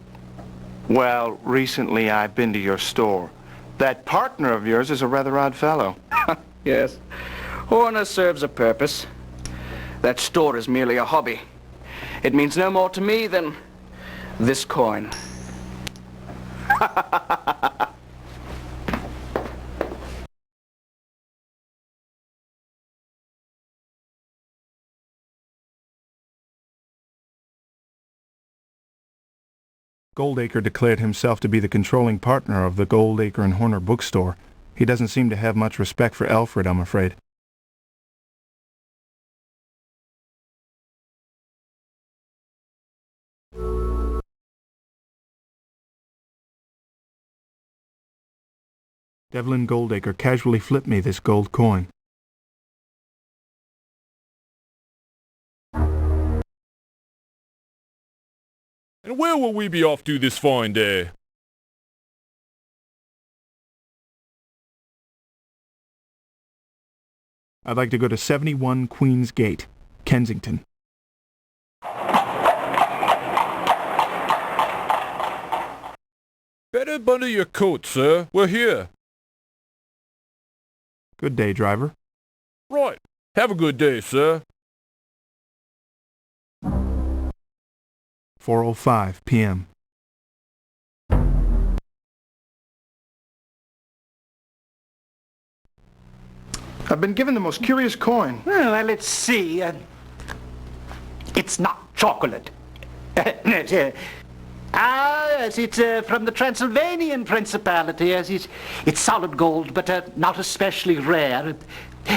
Well, recently I've been to your store. That partner of yours is a rather odd fellow. Yes. Horner serves a purpose. That store is merely a hobby. It means no more to me than this coin. Goldacre declared himself to be the controlling partner of the Goldacre and Horner bookstore. He doesn't seem to have much respect for Alfred, I'm afraid. Devlin Goldacre casually flipped me this gold coin. And where will we be off to this fine day? I'd like to go to 71 Queen's Gate, Kensington. Better bundle your coat, sir. We're here. Good day, driver. Right. Have a good day, sir. 4:05 p.m. I've been given the most curious coin. Well, let's see. It's not chocolate. It's from the Transylvanian Principality. Yes, it's solid gold, but not especially rare.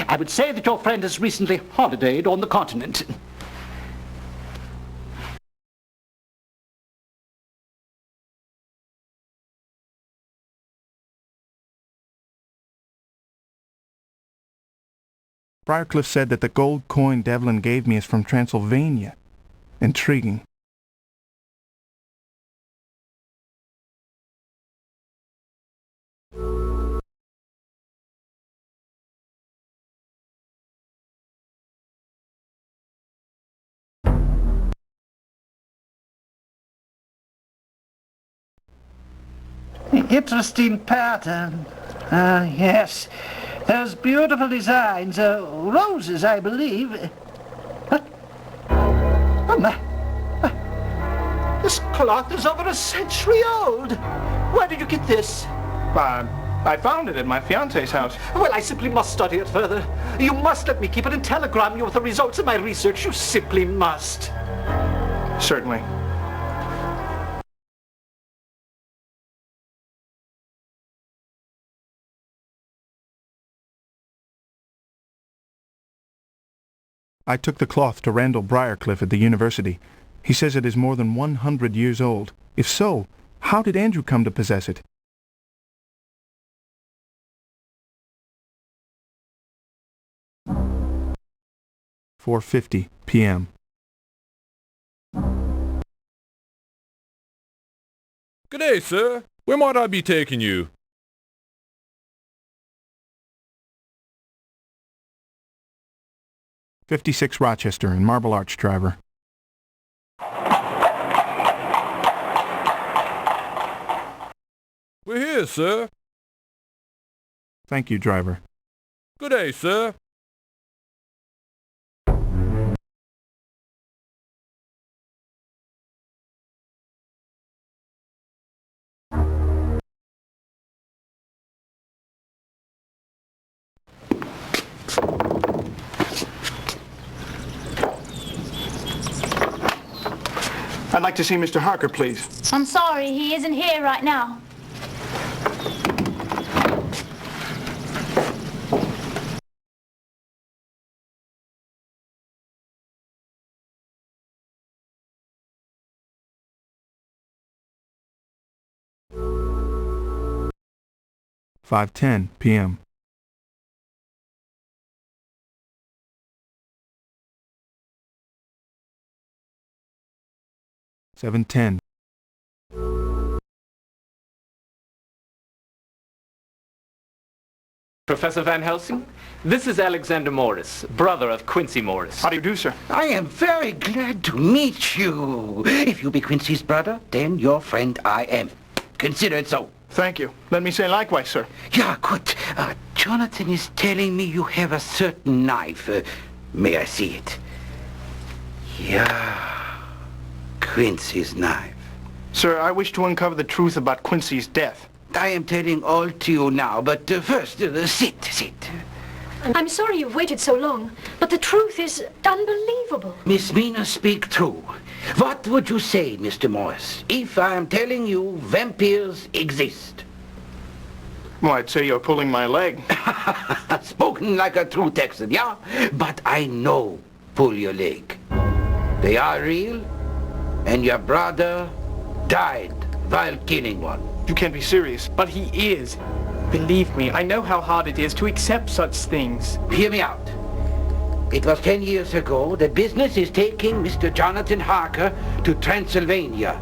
I would say that your friend has recently holidayed on the continent. Briarcliff said that the gold coin Devlin gave me is from Transylvania. Intriguing. Interesting pattern. Yes. Those beautiful designs. Roses, I believe. What? Oh, my. This cloth is over a century old. Where did you get this? I found it at my fiancé's house. Well, I simply must study it further. You must let me keep it and telegram you with the results of my research. You simply must. Certainly. I took the cloth to Randall Briarcliff at the university. He says it is more than 100 years old. If so, how did Andrew come to possess it? "4:50 p.m. Good day, sir. Where might I be taking you? 56 Rochester in Marble Arch, driver. We're here, sir. Thank you, driver. Good day, sir. I'd like to see Mr. Harker, please. I'm sorry, he isn't here right now. "5:10 p.m. "7:10. Professor Van Helsing, this is Alexander Morris, brother of Quincey Morris. How do you do, sir? I am very glad to meet you. If you be Quincey's brother, then your friend I am. Consider it so. Thank you. Let me say likewise, sir. Yeah, good. Jonathan is telling me you have a certain knife. May I see it? Yeah. Quincey's knife. Sir, I wish to uncover the truth about Quincey's death. I am telling all to you now, but first, sit. I'm sorry you've waited so long, but the truth is unbelievable. Miss Mina, speak true. What would you say, Mr. Morris, if I am telling you vampires exist? Well, I'd say you're pulling my leg. Spoken like a true Texan, yeah? But I know pull your leg. They are real, and your brother died while killing one. You can't be serious. But he is. Believe me, I know how hard it is to accept such things. Hear me out. It was 10 years ago that business is taking Mr. Jonathan Harker to Transylvania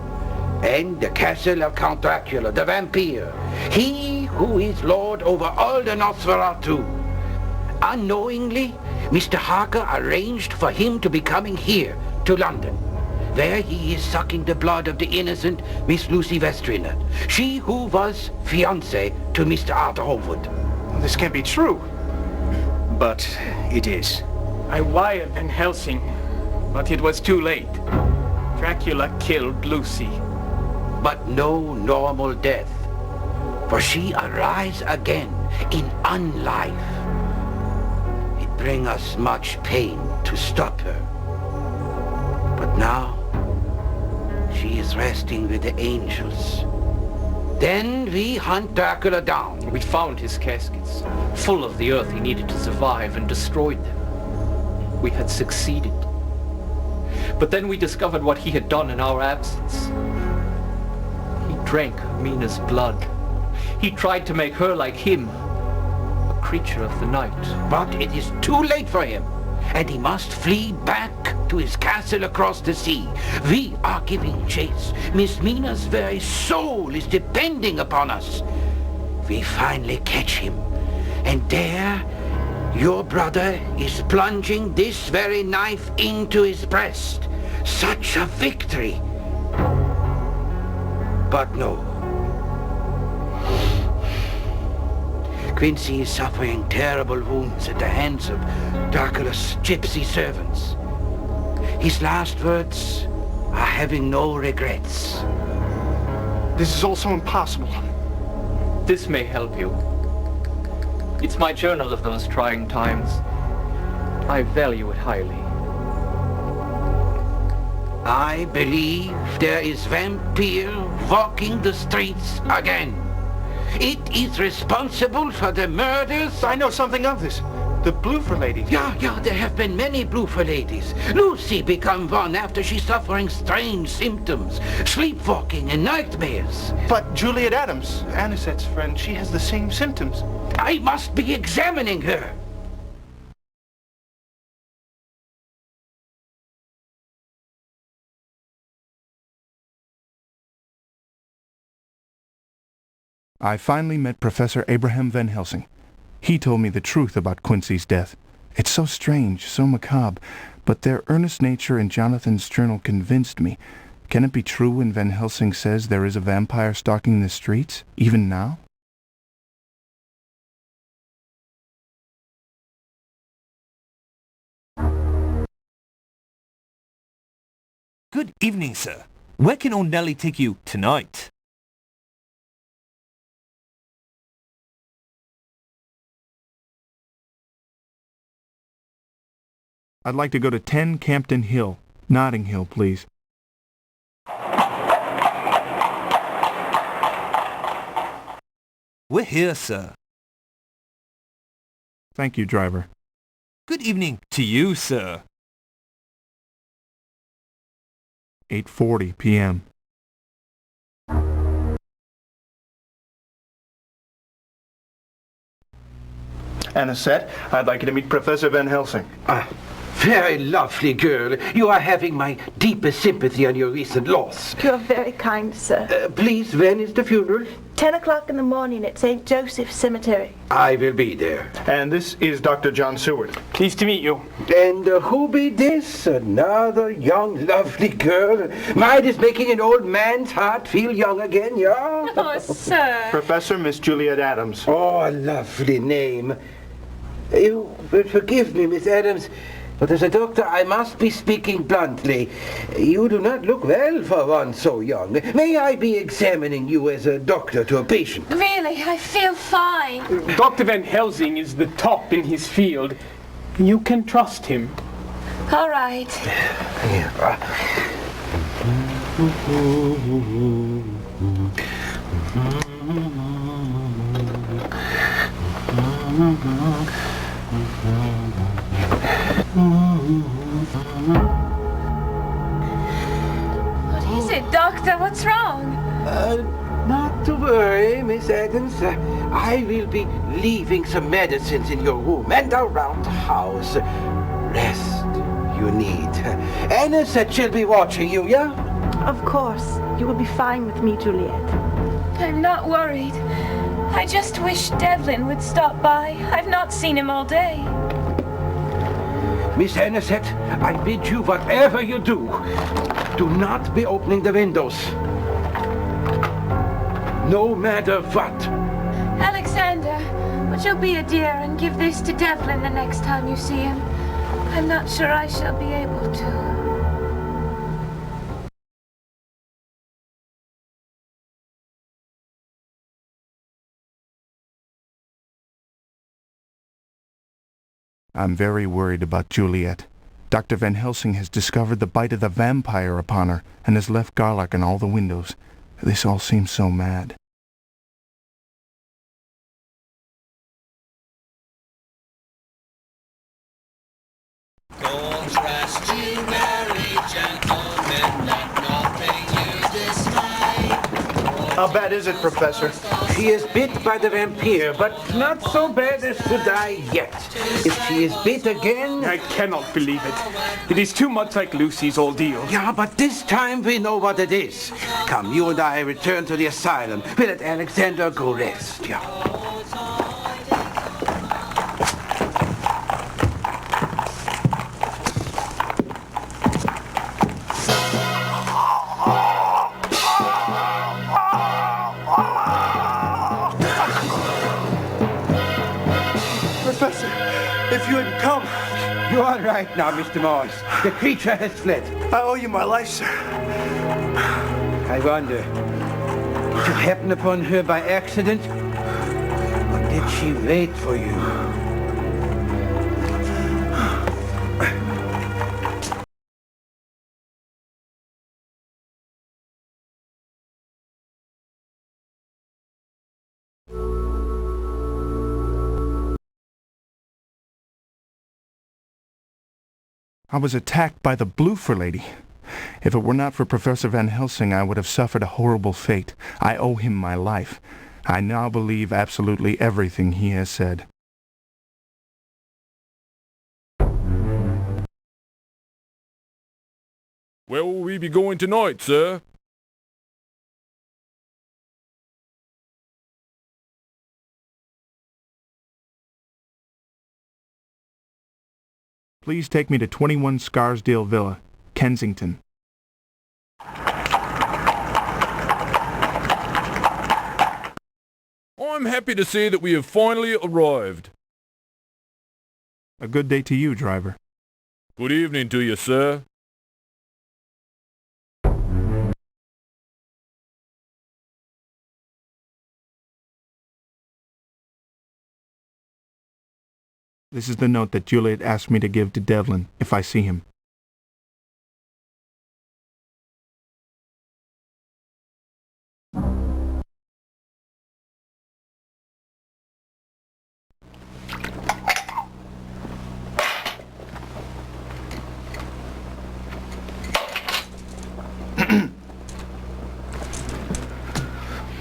and the castle of Count Dracula, the vampire. He who is lord over all the Nosferatu. Unknowingly, Mr. Harker arranged for him to be coming here to London. There he is sucking the blood of the innocent Miss Lucy Westriner, she who was fiancée to Mr. Arthur Holwood. This can't be true. But it is. I wired Van Helsing, but it was too late. Dracula killed Lucy. But no normal death, for she arise again in unlife. It bring us much pain to stop her. But now, she is resting with the angels. Then we hunt Dracula down. We found his caskets, full of the earth he needed to survive, and destroyed them. We had succeeded. But then we discovered what he had done in our absence. He drank Mina's blood. He tried to make her like him, a creature of the night. But it is too late for him, and he must flee back to his castle across the sea. We are giving chase. Miss Mina's very soul is depending upon us. We finally catch him, and there your brother is plunging this very knife into his breast. Such a victory. But no. Quincey is suffering terrible wounds at the hands of Dracula's gypsy servants. His last words are having no regrets. This is all so impossible. This may help you. It's my journal of those trying times. I value it highly. I believe there is vampire walking the streets again. It is responsible for the murders. I know something of this. The Bloofer lady. Yeah, there have been many Bloofer ladies. Lucy become one after she's suffering strange symptoms, sleepwalking and nightmares. But Juliet Adams, Anisette's friend, she has the same symptoms. I must be examining her. I finally met Professor Abraham Van Helsing. He told me the truth about Quincey's death. It's so strange, so macabre, but their earnest nature in Jonathan's journal convinced me. Can it be true when Van Helsing says there is a vampire stalking the streets, even now? Good evening, sir. Where can old Nellie take you tonight? I'd like to go to 10 Campden Hill, Notting Hill, please. We're here, sir. Thank you, driver. Good evening to you, sir. 8:40 p.m. Anisette, I'd like you to meet Professor Van Helsing. Very lovely girl. You are having my deepest sympathy on your recent loss. You're very kind, sir. Please, when is the funeral? 10 o'clock in the morning at St. Joseph's Cemetery. I will be there. And this is Dr. John Seward. Pleased to meet you. And who be this? Another young, lovely girl. Mine is making an old man's heart feel young again, yeah? Oh, sir. Professor Miss Juliet Adams. Oh, a lovely name. You will forgive me, Miss Adams, but as a doctor I must be speaking bluntly. You do not look well for one so young. May I be examining you as a doctor to a patient? Really, I feel fine. Dr. Van Helsing is the top in his field. You can trust him. All right. What is it, Doctor? What's wrong? Not to worry, Miss Adams. I will be leaving some medicines in your room and around the house. Rest you need. Anisette shall be watching you, yeah? Of course. You will be fine with me, Juliet. I'm not worried. I just wish Devlin would stop by. I've not seen him all day. Miss Anisette, I bid you, whatever you do not be opening the windows. No matter what. Alexander, would you be a dear and give this to Devlin the next time you see him? I'm not sure I shall be able to. I'm very worried about Juliet. Dr. Van Helsing has discovered the bite of the vampire upon her and has left garlic in all the windows. This all seems so mad. Don't trust you, merry gentlemen, let nothing you dismay. How bad is it, Professor? She is bit by the vampire, but not so bad as to die yet. If she is bit again... I cannot believe it. It is too much like Lucy's ordeal. Yeah, but this time we know what it is. Come, you and I return to the asylum. We'll let Alexander go rest, yeah. Professor, if you hadn't come... You're all right now, Mr. Morris. The creature has fled. I owe you my life, sir. I wonder, did you happen upon her by accident? Or did she wait for you? I was attacked by the Bloofer lady. If it were not for Professor Van Helsing, I would have suffered a horrible fate. I owe him my life. I now believe absolutely everything he has said. Where will we be going tonight, sir? Please take me to 21 Scarsdale Villa, Kensington. I'm happy to say that we have finally arrived. A good day to you, driver. Good evening to you, sir. This is the note that Juliet asked me to give to Devlin if I see him.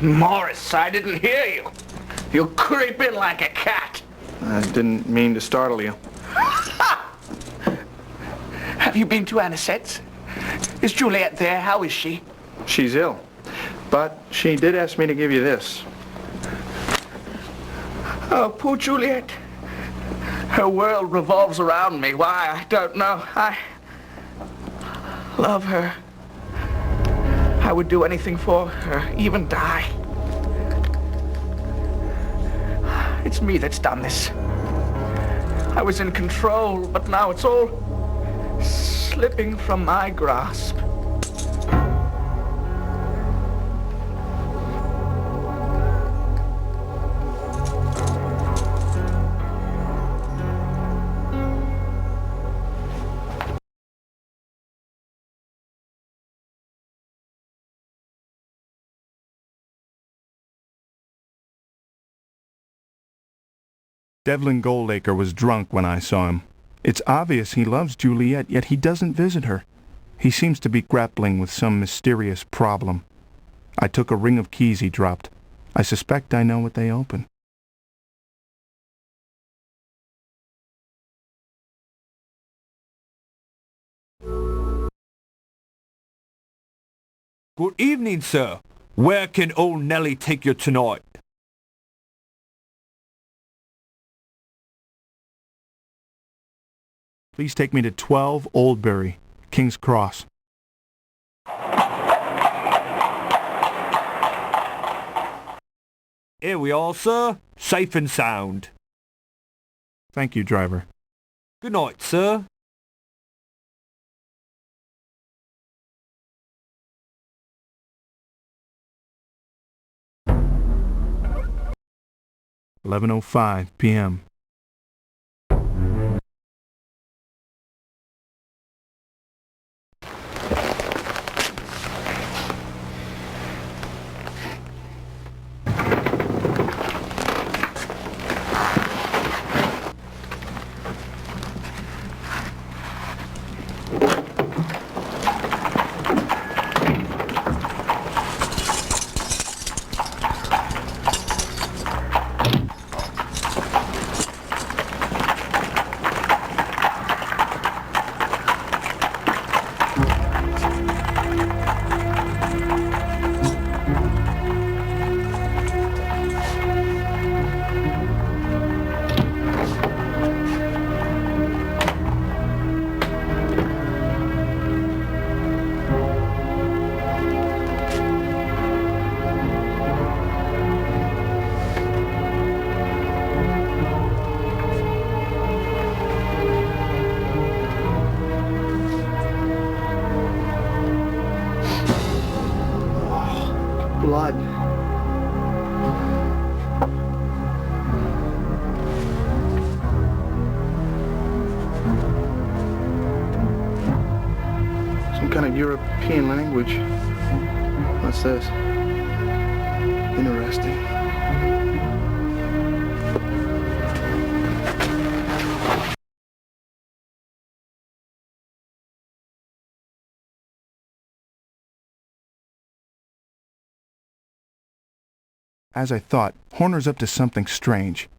Morris, I didn't hear you. You creep in like a cat. I didn't mean to startle you. Have you been to Anisette's? Is Juliet there? How is she? She's ill. But she did ask me to give you this. Oh, poor Juliet. Her world revolves around me. Why, I don't know. I love her. I would do anything for her, even die. It's me that's done this. I was in control, but now it's all slipping from my grasp. Devlin Goldacre was drunk when I saw him. It's obvious he loves Juliet, yet he doesn't visit her. He seems to be grappling with some mysterious problem. I took a ring of keys he dropped. I suspect I know what they open. Good evening, sir. Where can old Nellie take you tonight? Please take me to 12 Oldbury, King's Cross. Here we are, sir. Safe and sound. Thank you, driver. Good night, sir. "11:05 p.m. Blood. Some kind of European language. What's this? Interesting. As I thought, Horner's up to something strange.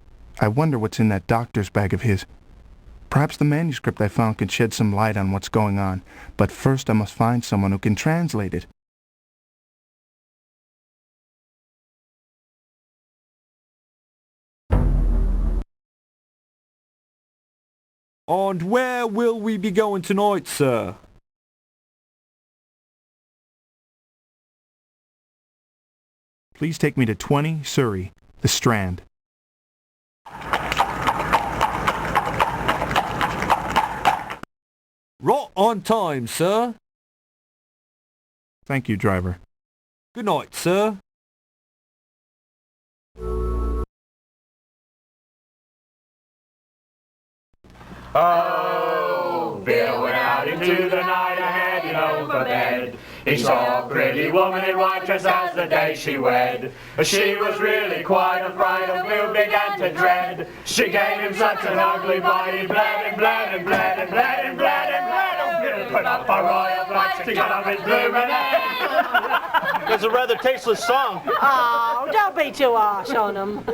I wonder what's in that doctor's bag of his. Perhaps the manuscript I found can shed some light on what's going on, but first I must find someone who can translate it. And where will we be going tonight, sir? Please take me to 20 Surrey, the Strand. Right on time, sir. Thank you, driver. Good night, sir. Oh, Bill went out into the night ahead and over bed. He saw a pretty woman in white dress as the day she wed. She was really quite a fright, and Bill began to dread. She gave him such an ugly bite, he bled and bled and bled and bled and bled and bled. Oh, Bill put up a royal fight to cut off his bloomin' head. It's a rather tasteless song. Oh, don't be too harsh on them.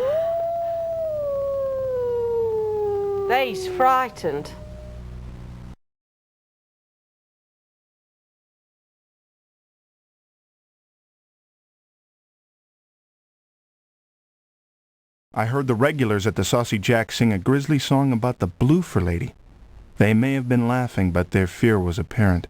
They's frightened. I heard the regulars at the Saucy Jack sing a grisly song about the Bloofer lady. They may have been laughing, but their fear was apparent.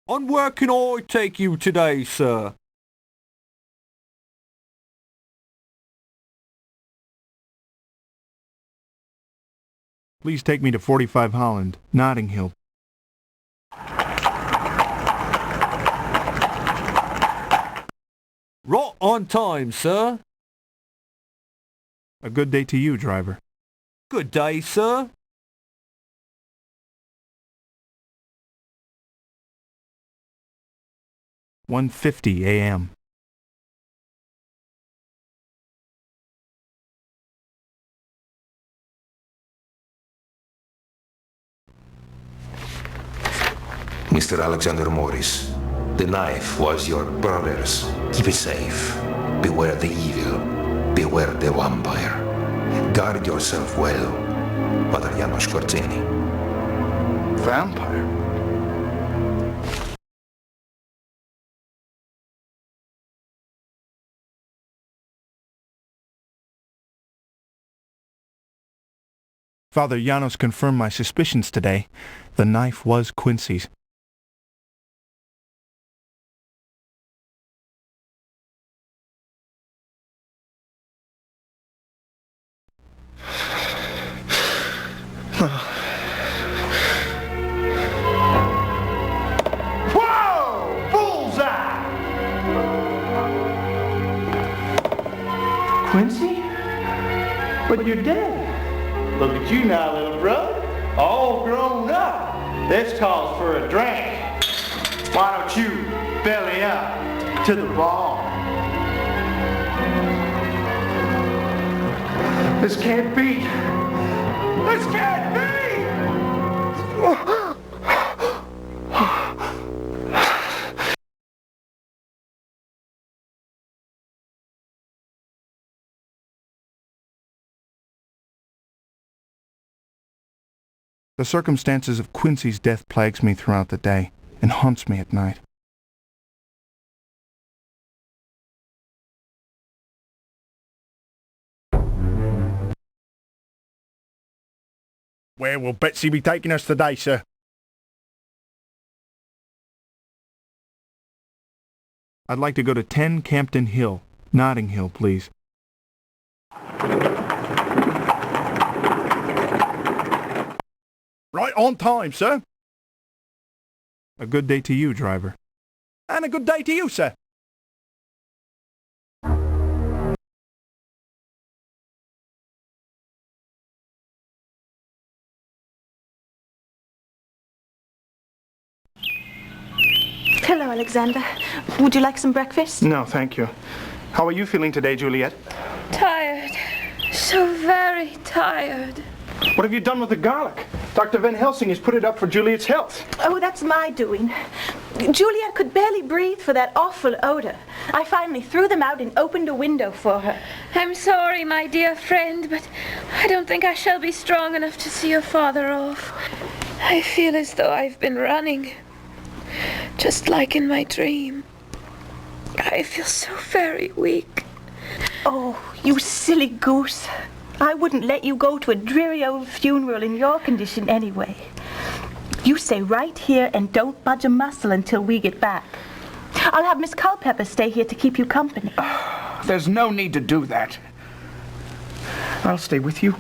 On where can I take you today, sir? Please take me to 45 Holland, Notting Hill. Right on time, sir. A good day to you, driver. Good day, sir. (1:50 a.m.) Mr. Alexander Morris, the knife was your brother's. Keep it safe. Beware the evil. Beware the vampire. Guard yourself well, Father Janos Korzeni. Vampire? Father Janos confirmed my suspicions today. The knife was Quincey's. Whoa! Bullseye! Quincy? But you're dead. Look at you now, little brother. All grown up. This calls for a drink. Why don't you belly up to the bar? This can't be. This can't be! The circumstances of Quincey's death plagues me throughout the day and haunts me at night. Where will Betsy be taking us today, sir? I'd like to go to 10 Campden Hill, Notting Hill, please. Right on time, sir. A good day to you, driver. And a good day to you, sir. Hello, Alexander. Would you like some breakfast? No, thank you. How are you feeling today, Juliet? Tired. So very tired. What have you done with the garlic? Dr. Van Helsing has put it up for Juliet's health. Oh, that's my doing. Juliet could barely breathe for that awful odor. I finally threw them out and opened a window for her. I'm sorry, my dear friend, but I don't think I shall be strong enough to see your father off. I feel as though I've been running, just like in my dream. I feel so very weak. Oh, you silly goose. I wouldn't let you go to a dreary old funeral in your condition anyway. You stay right here and don't budge a muscle until we get back. I'll have Miss Culpepper stay here to keep you company. There's no need to do that. I'll stay with you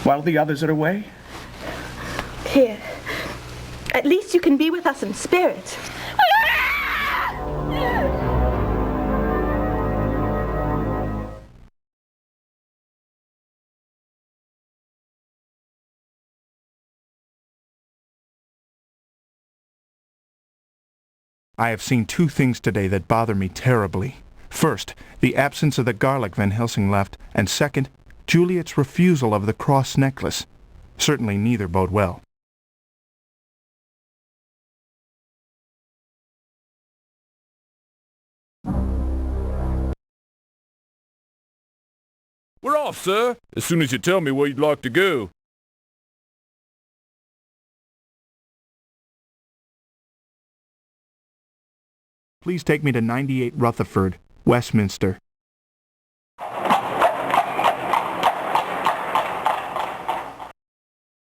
while the others are away. Here. At least you can be with us in spirit. I have seen two things today that bother me terribly. First, the absence of the garlic Van Helsing left, and second, Juliet's refusal of the cross necklace. Certainly neither bode well. We're off, sir, as soon as you tell me where you'd like to go. Please take me to 98 Rutherford, Westminster.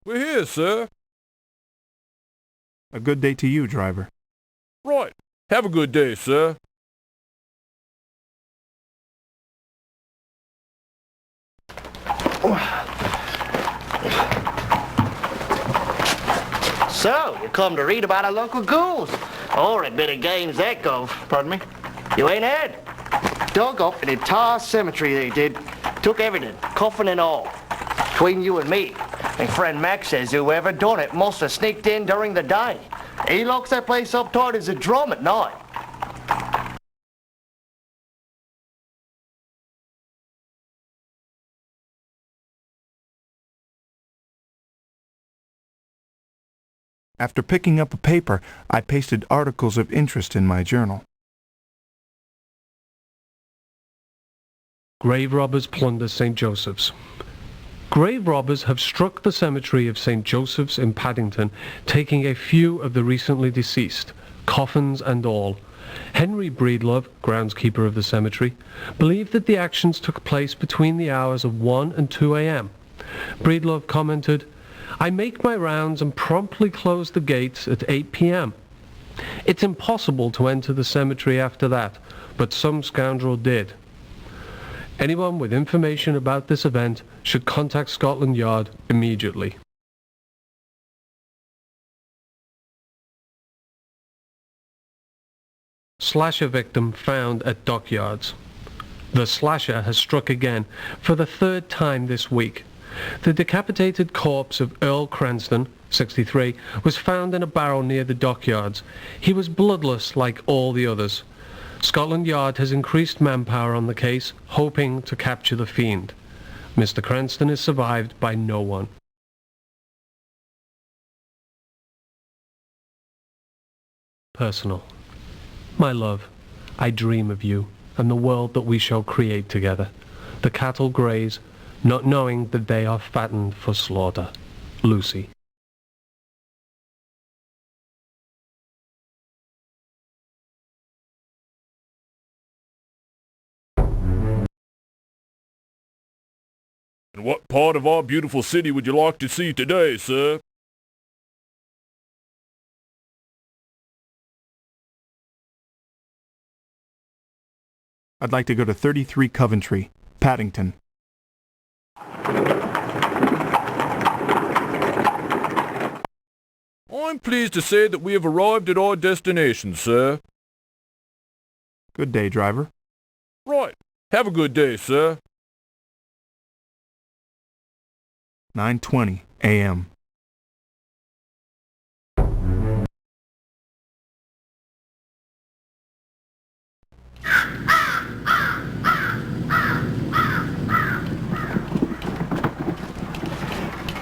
We're here, sir. A good day to you, driver. Right. Have a good day, sir. So, you come to read about our local ghouls. Horrid bit of games that go. Pardon me? You ain't heard? Dug up an entire cemetery they did. Took everything, coffin and all. Between you and me. And friend Max says whoever done it must have sneaked in during the day. He locks that place up tight as a drum at night. After picking up a paper, I pasted articles of interest in my journal. Grave robbers plunder St. Joseph's. Grave robbers have struck the cemetery of St. Joseph's in Paddington, taking a few of the recently deceased, coffins and all. Henry Breedlove, groundskeeper of the cemetery, believed that the actions took place between the hours of 1 and 2 a.m. Breedlove commented, "I make my rounds and promptly close the gates at 8 p.m. It's impossible to enter the cemetery after that, but some scoundrel did. Anyone with information about this event should contact Scotland Yard immediately." Slasher victim found at dockyards. The slasher has struck again for the third time this week. The decapitated corpse of Earl Cranston, 63, was found in a barrel near the dockyards. He was bloodless like all the others. Scotland Yard has increased manpower on the case, hoping to capture the fiend. Mr. Cranston is survived by no one. Personal. My love, I dream of you and the world that we shall create together. The cattle graze, not knowing that they are fattened for slaughter. Lucy. And what part of our beautiful city would you like to see today, sir? I'd like to go to 33 Coventry, Paddington. I'm pleased to say that we have arrived at our destination, sir. Good day, driver. Right. Have a good day, sir. 9:20 a.m.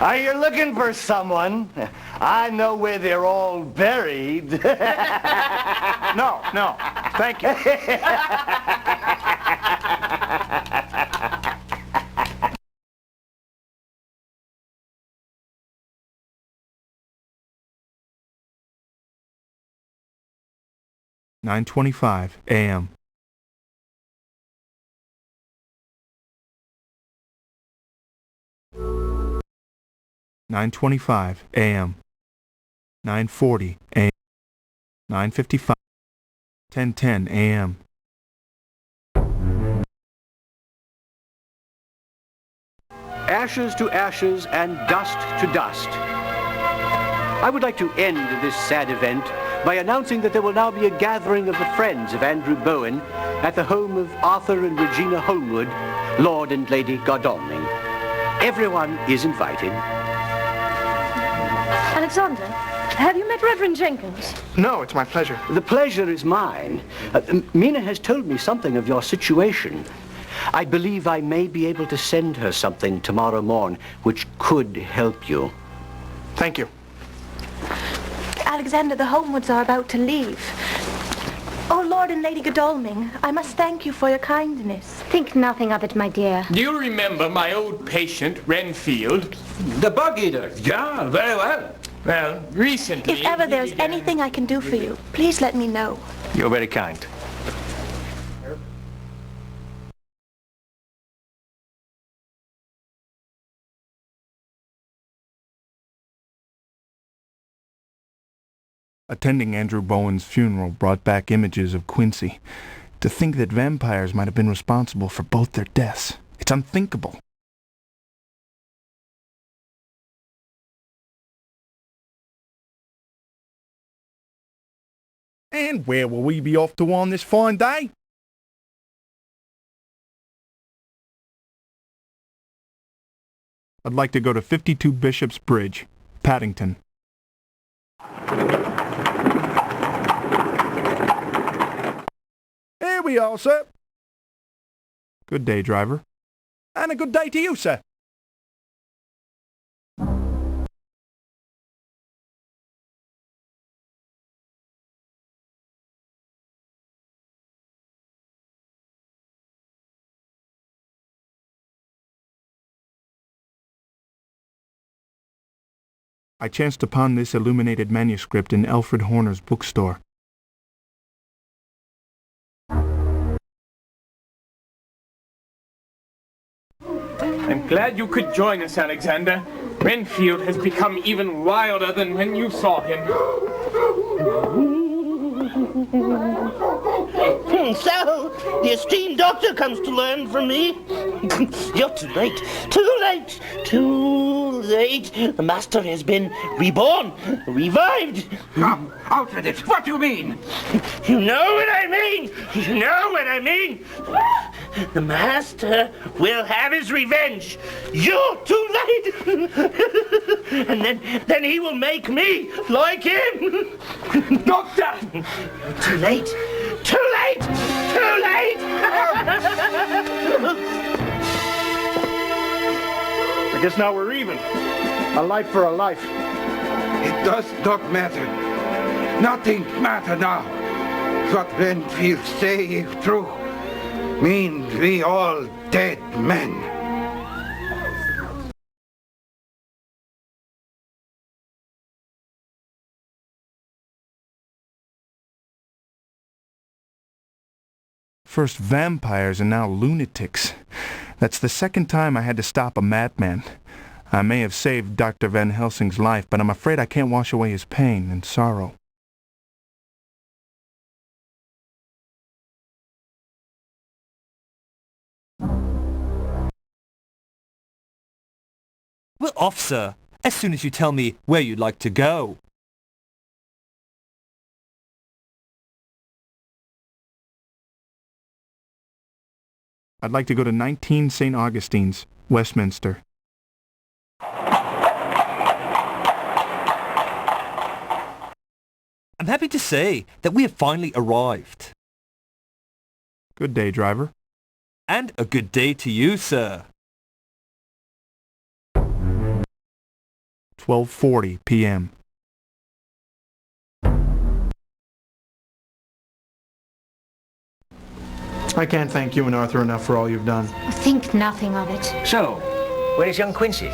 Are you looking for someone? I know where they're all buried. No, thank you. (9:25 a.m.) 9:25 a.m. 9:40 a.m. 9:55 10:10 a.m. Ashes to ashes and dust to dust. I would like to end this sad event by announcing that there will now be a gathering of the friends of Andrew Bowen at the home of Arthur and Regina Holmwood, Lord and Lady Godalming. Everyone is invited. Alexander, Have you met Reverend Jenkins? No, it's my pleasure. The pleasure is mine. Mina has told me something of your situation. I believe I may be able to send her something tomorrow morn which could help you. Thank you. Alexander, the Holmwoods are about to leave. Oh, Lord and Lady Godalming, I must thank you for your kindness. Think nothing of it, my dear. Do you remember my old patient, Renfield? The bug-eater. Yeah, very well. Well, recently... If ever there's anything I can do for you, please let me know. You're very kind. Attending Andrew Bowen's funeral brought back images of Quincey. To think that vampires might have been responsible for both their deaths. It's unthinkable. And where will we be off to on this fine day? I'd like to go to 52 Bishop's Bridge, Paddington. Here we are, sir. Good day, driver. And a good day to you, sir. I chanced upon this illuminated manuscript in Alfred Horner's bookstore. I'm glad you could join us, Alexander. Renfield has become even wilder than when you saw him. So, the esteemed doctor comes to learn from me. You're too late. Too late. Too late. The master has been reborn. Revived. Come, out with it. What do you mean? You know what I mean. You know what I mean. The master will have his revenge. You're too late. And then he will make me like him. Doctor! Too late. Too late. Too late. I guess now we're even. A life for a life. It does not matter. Nothing matter now. What Renfield say if true means we all dead men. First vampires and now lunatics. That's the second time I had to stop a madman. I may have saved Dr. Van Helsing's life, but I'm afraid I can't wash away his pain and sorrow. We're off, sir, as soon as you tell me where you'd like to go. I'd like to go to 19 St. Augustine's, Westminster. I'm happy to say that we have finally arrived. Good day, driver. And a good day to you, sir. 12:40 p.m. I can't thank you and Arthur enough for all you've done. Think nothing of it. So, where is young Quincey?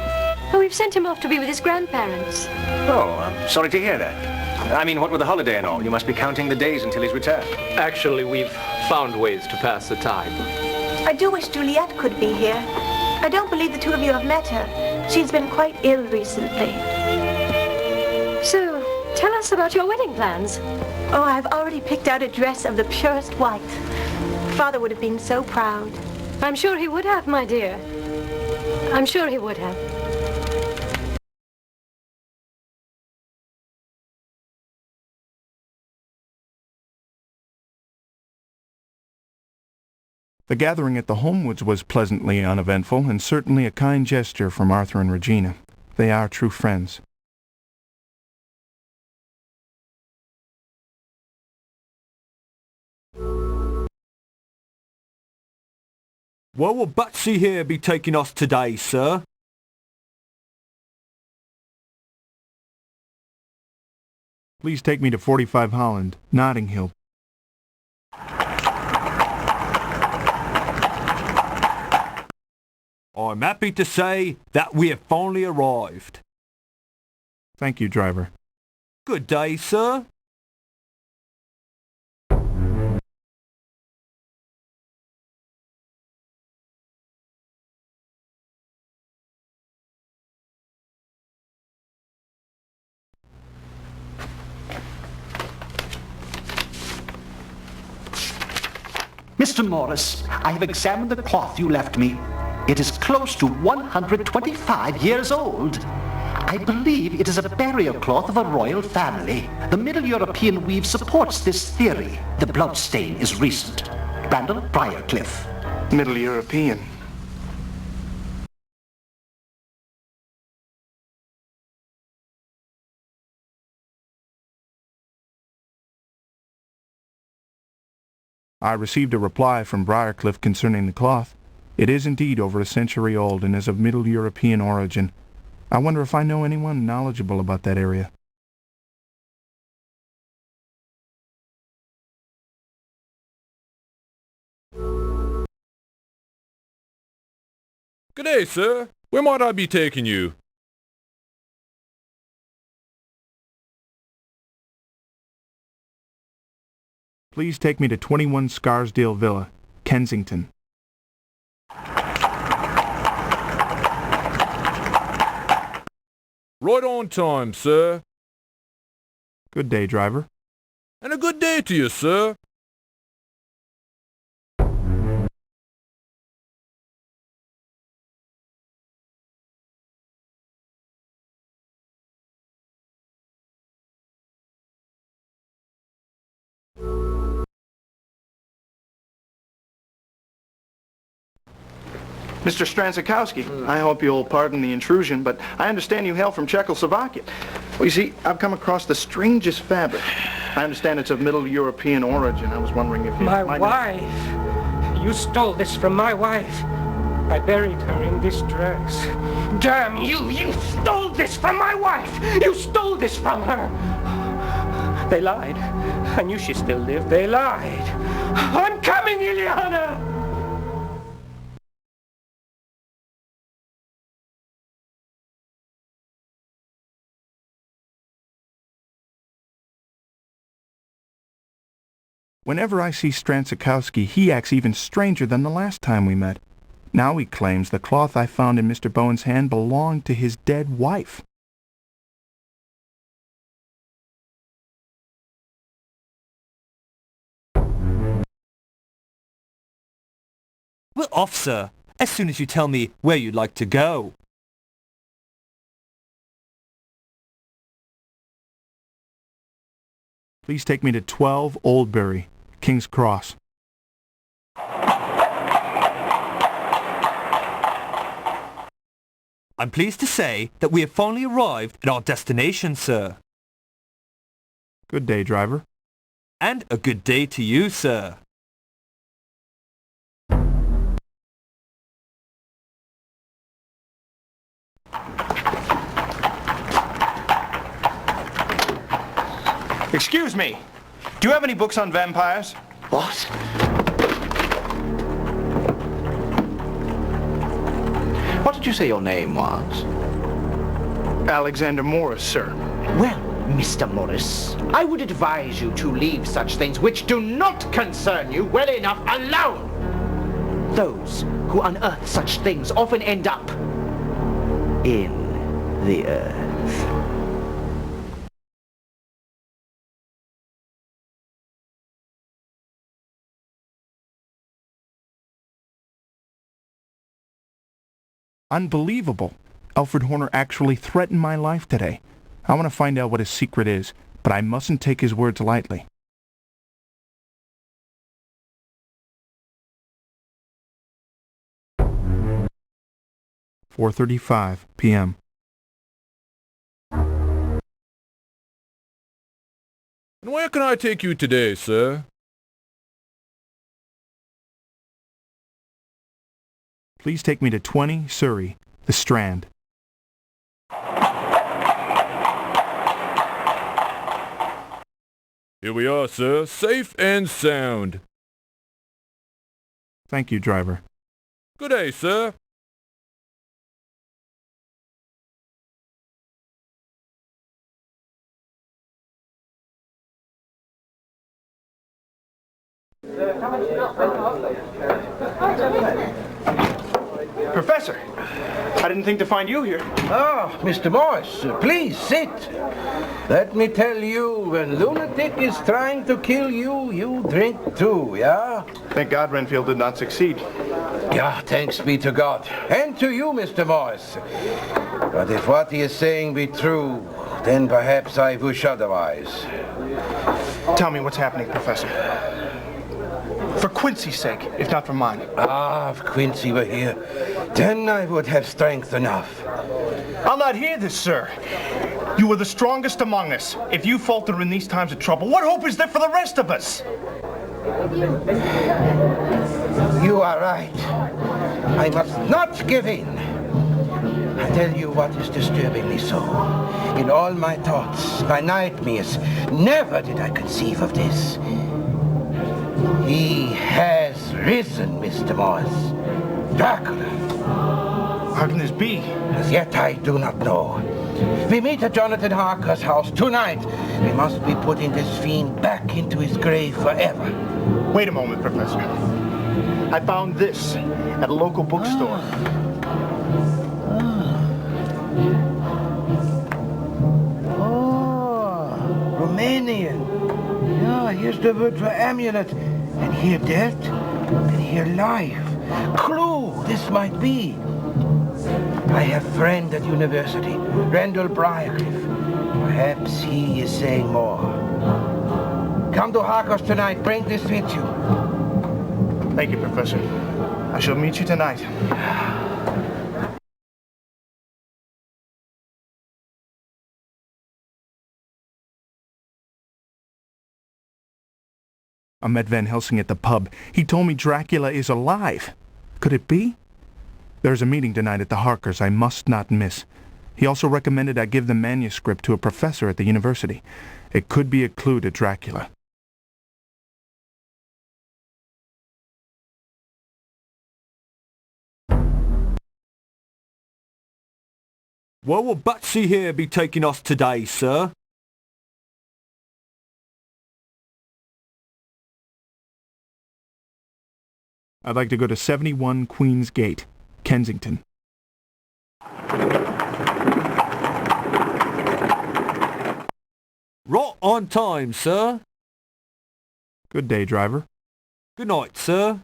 Oh, we've sent him off to be with his grandparents. Oh, I'm sorry to hear that. I mean, what with the holiday and all, you must be counting the days until his return. Actually, we've found ways to pass the time. I do wish Juliet could be here. I don't believe the two of you have met her. She's been quite ill recently. So, tell us about your wedding plans. Oh, I've already picked out a dress of the purest white. Father would have been so proud. I'm sure he would have, my dear. I'm sure he would have. The gathering at the Holmwoods was pleasantly uneventful, and certainly a kind gesture from Arthur and Regina. They are true friends. Where will Batsy here be taking us today, sir? Please take me to 45 Holland, Notting Hill. I'm happy to say that we have finally arrived. Thank you, driver. Good day, sir. Mr. Morris, I have examined the cloth you left me. It is close to 125 years old. I believe it is a burial cloth of a royal family. The Middle European weave supports this theory. The blood stain is recent. Randall Briarcliff. Middle European. I received a reply from Briarcliff concerning the cloth. It is indeed over a century old and is of Middle European origin. I wonder if I know anyone knowledgeable about that area. Good day, sir. Where might I be taking you? Please take me to 21 Scarsdale Villa, Kensington. Right on time, sir. Good day, driver. And a good day to you, sir. Mr. Stranzikowski, I hope you'll pardon the intrusion, but I understand you hail from Czechoslovakia. Well, you see, I've come across the strangest fabric. I understand it's of Middle European origin. I was wondering if you My might... wife! You stole this from my wife. I buried her in this dress. Damn you! You stole this from my wife! You stole this from her! They lied. I knew she still lived. They lied. I'm coming, Ileana! Whenever I see Stranzikowski, he acts even stranger than the last time we met. Now he claims the cloth I found in Mr. Bowen's hand belonged to his dead wife. We're off, sir, as soon as you tell me where you'd like to go. Please take me to 12 Oldbury, King's Cross. I'm pleased to say that we have finally arrived at our destination, sir. Good day, driver. And a good day to you, sir. Excuse me. Do you have any books on vampires? What? What did you say your name was? Alexander Morris, sir. Well, Mr. Morris, I would advise you to leave such things which do not concern you well enough alone. Those who unearth such things often end up in the earth. Unbelievable. Alfred Horner actually threatened my life today. I want to find out what his secret is, but I mustn't take his words lightly. "4:35 p.m. And where can I take you today, sir? Please take me to 20 Surrey, the Strand. Here we are, sir. Safe and sound. Thank you, driver. Good day, sir. Professor, I didn't think to find you here. Ah, Mr. Morris, please sit. Let me tell you, when lunatic is trying to kill you, you drink too, yeah? Thank God Renfield did not succeed. Yeah, thanks be to God. And to you, Mr. Morris. But if what he is saying be true, then perhaps I wish otherwise. Tell me what's happening, Professor. For Quincey's sake, if not for mine. Ah, if Quincey were here, then I would have strength enough. I'll not hear this, sir. You are the strongest among us. If you falter in these times of trouble, what hope is there for the rest of us? You are right. I must not give in. I tell you what is disturbing me so. In all my thoughts, my nightmares, never did I conceive of this. He has risen, Mr. Morris. Dracula. How can this be? As yet I do not know. We meet at Jonathan Harker's house tonight. We must be putting this fiend back into his grave forever. Wait a moment, Professor. I found this at a local bookstore. Oh, Romanian. Yeah, here's the word for amulet. And here death, and here life. Clue, this might be. I have a friend at university, Randall Briarcliff. Perhaps he is saying more. Come to Harker's tonight. Bring this with you. Thank you, Professor. I shall meet you tonight. I met Van Helsing at the pub. He told me Dracula is alive. Could it be? There's a meeting tonight at the Harkers I must not miss. He also recommended I give the manuscript to a professor at the university. It could be a clue to Dracula. Where will Batsy here be taking us today, sir? I'd like to go to 71 Queen's Gate, Kensington. Right on time, sir. Good day, driver. Good night, sir.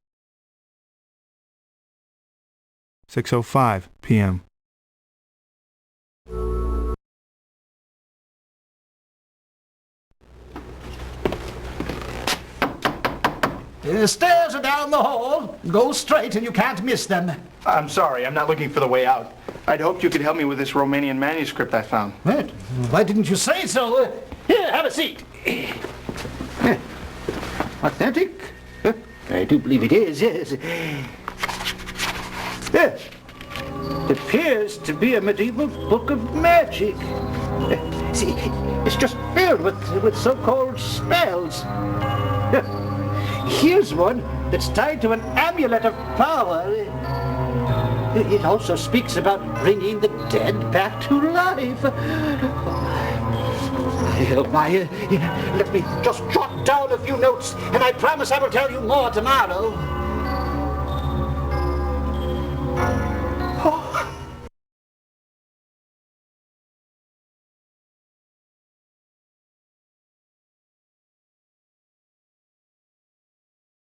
6:05 p.m. The stairs are down the hall. Go straight and you can't miss them. I'm sorry, I'm not looking for the way out. I'd hoped you could help me with this Romanian manuscript I found. What? Why didn't you say so? Here, have a seat. Authentic? I do believe it is, yes. Yes. It appears to be a medieval book of magic. See, it's just filled with so-called spells. Here's one that's tied to an amulet of power. It also speaks about bringing the dead back to life. Oh my, let me just jot down a few notes, and I promise I will tell you more tomorrow.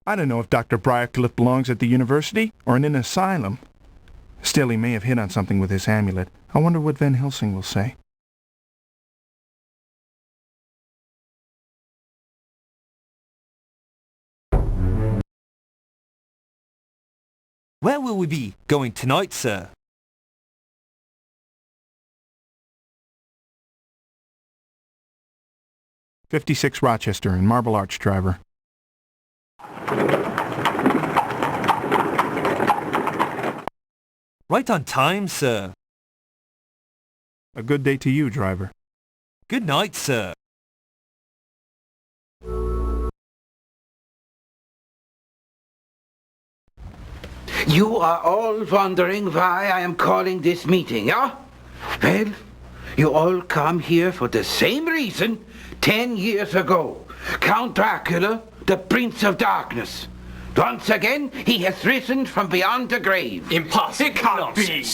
I don't know if Dr. Briarcliff belongs at the university or in an asylum. Still, he may have hit on something with this amulet. I wonder what Van Helsing will say. Where will we be going tonight, sir? '56 Rochester in Marble Arch, driver. Right on time, sir. A good day to you, driver. Good night, sir. You are all wondering why I am calling this meeting, yeah? Well, you all come here for the same reason 10 years ago. Count Dracula, the Prince of Darkness. Once again, he has risen from beyond the grave. Impossible. It can't be.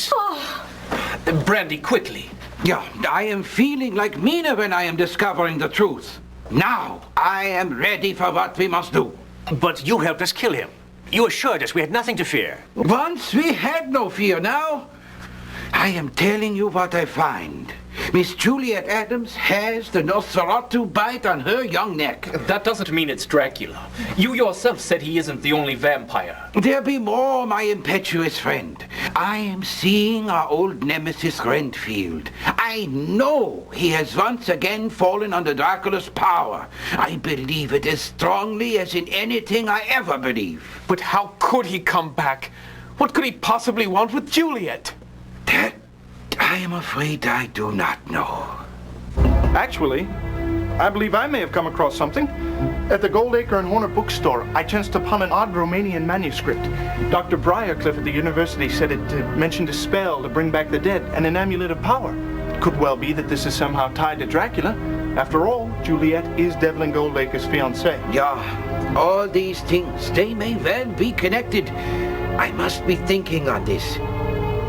Brandy, quickly. Yeah, I am feeling like Mina when I am discovering the truth. Now, I am ready for what we must do. But you helped us kill him. You assured us we had nothing to fear. Once we had no fear. Now, I am telling you what I find. Miss Juliet Adams has the Nosferatu bite on her young neck. That doesn't mean it's Dracula. You yourself said he isn't the only vampire. There be more, my impetuous friend. I am seeing our old nemesis Renfield. I know he has once again fallen under Dracula's power. I believe it as strongly as in anything I ever believe. But how could he come back? What could he possibly want with Juliet? That I am afraid I do not know. Actually, I believe I may have come across something. At the Goldacre and Horner bookstore, I chanced upon an odd Romanian manuscript. Dr. Briarcliff at the university said it mentioned a spell to bring back the dead and an amulet of power. It could well be that this is somehow tied to Dracula. After all, Juliet is Devlin Goldacre's fiancée. Yeah, all these things, they may well be connected. I must be thinking on this.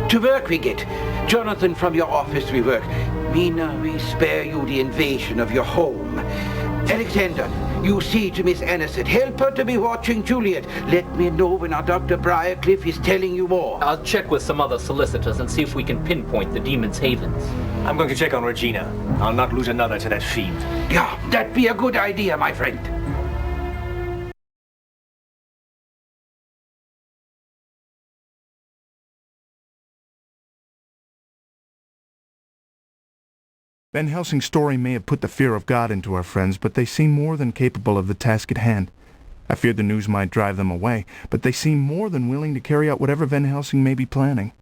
To work we get. Jonathan, from your office we work. Mina, we spare you the invasion of your home. Alexander, you see to Miss Aniston. Help her to be watching Juliet. Let me know when our Dr. Briarcliff is telling you more. I'll check with some other solicitors and see if we can pinpoint the demon's havens. I'm going to check on Regina. I'll not lose another to that fiend. Yeah, that'd be a good idea, my friend. Van Helsing's story may have put the fear of God into our friends, but they seem more than capable of the task at hand. I feared the news might drive them away, but they seem more than willing to carry out whatever Van Helsing may be planning.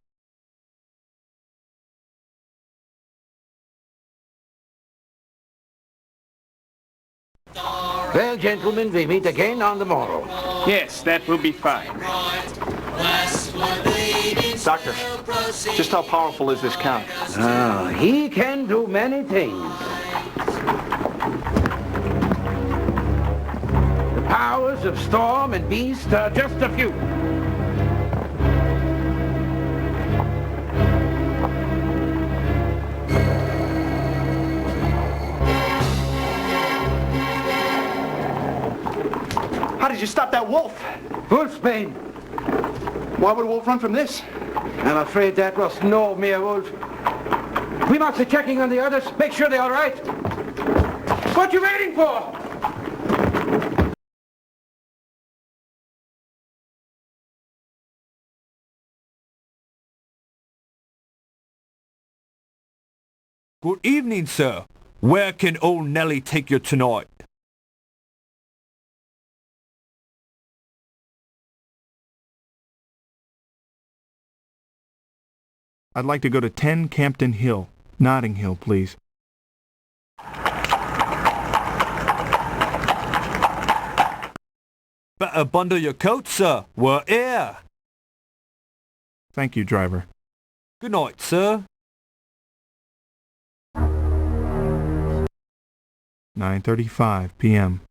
Well, gentlemen, we meet again on the morrow. Yes, that will be fine. Doctor, just how powerful is this Count? Ah, he can do many things. The powers of storm and beast are just a few. How did you stop that wolf? Wolfsbane. Why would a wolf run from this? I'm afraid that was no mere wolf. We must be checking on the others. Make sure they're all right. What you waiting for? Good evening, sir. Where can old Nellie take you tonight? I'd like to go to 10 Campden Hill, Notting Hill, please. Better bundle your coat, sir. We're here. Thank you, driver. Good night, sir. 9:35 p.m.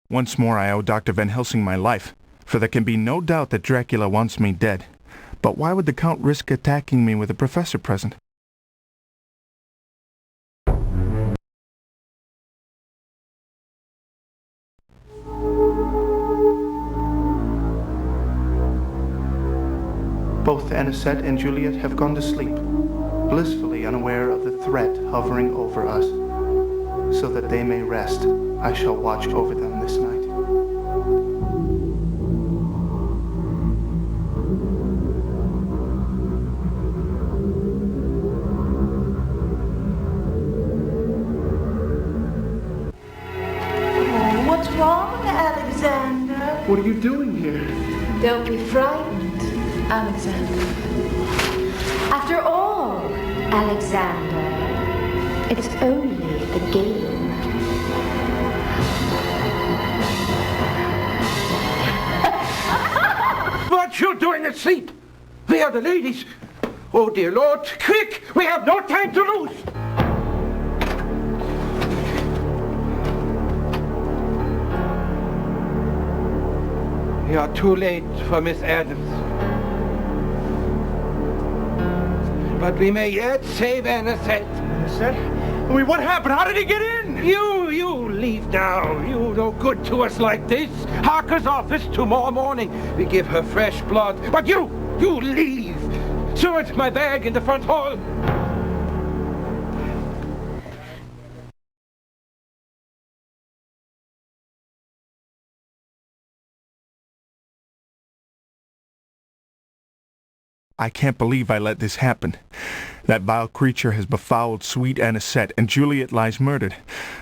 Once more I owe Dr. Van Helsing my life, for there can be no doubt that Dracula wants me dead. But why would the Count risk attacking me with a professor present? Both Anisette and Juliet have gone to sleep, blissfully unaware of the threat hovering over us. So that they may rest, I shall watch over them this night. Oh, what's wrong, Alexander? What are you doing here? Don't be frightened, Alexander. After all, Alexander, it's only a game. What you doing asleep? We are the ladies. Oh, dear Lord, quick! We have no time to lose! We are too late for Miss Adams. But we may yet save Anisette. Anisette? Wait, what happened? How did he get in? You leave now. You no good to us like this. Harker's office tomorrow morning. We give her fresh blood. But you leave. Servant, my bag in the front hall. I can't believe I let this happen. That vile creature has befouled sweet Anisette, and Juliet lies murdered.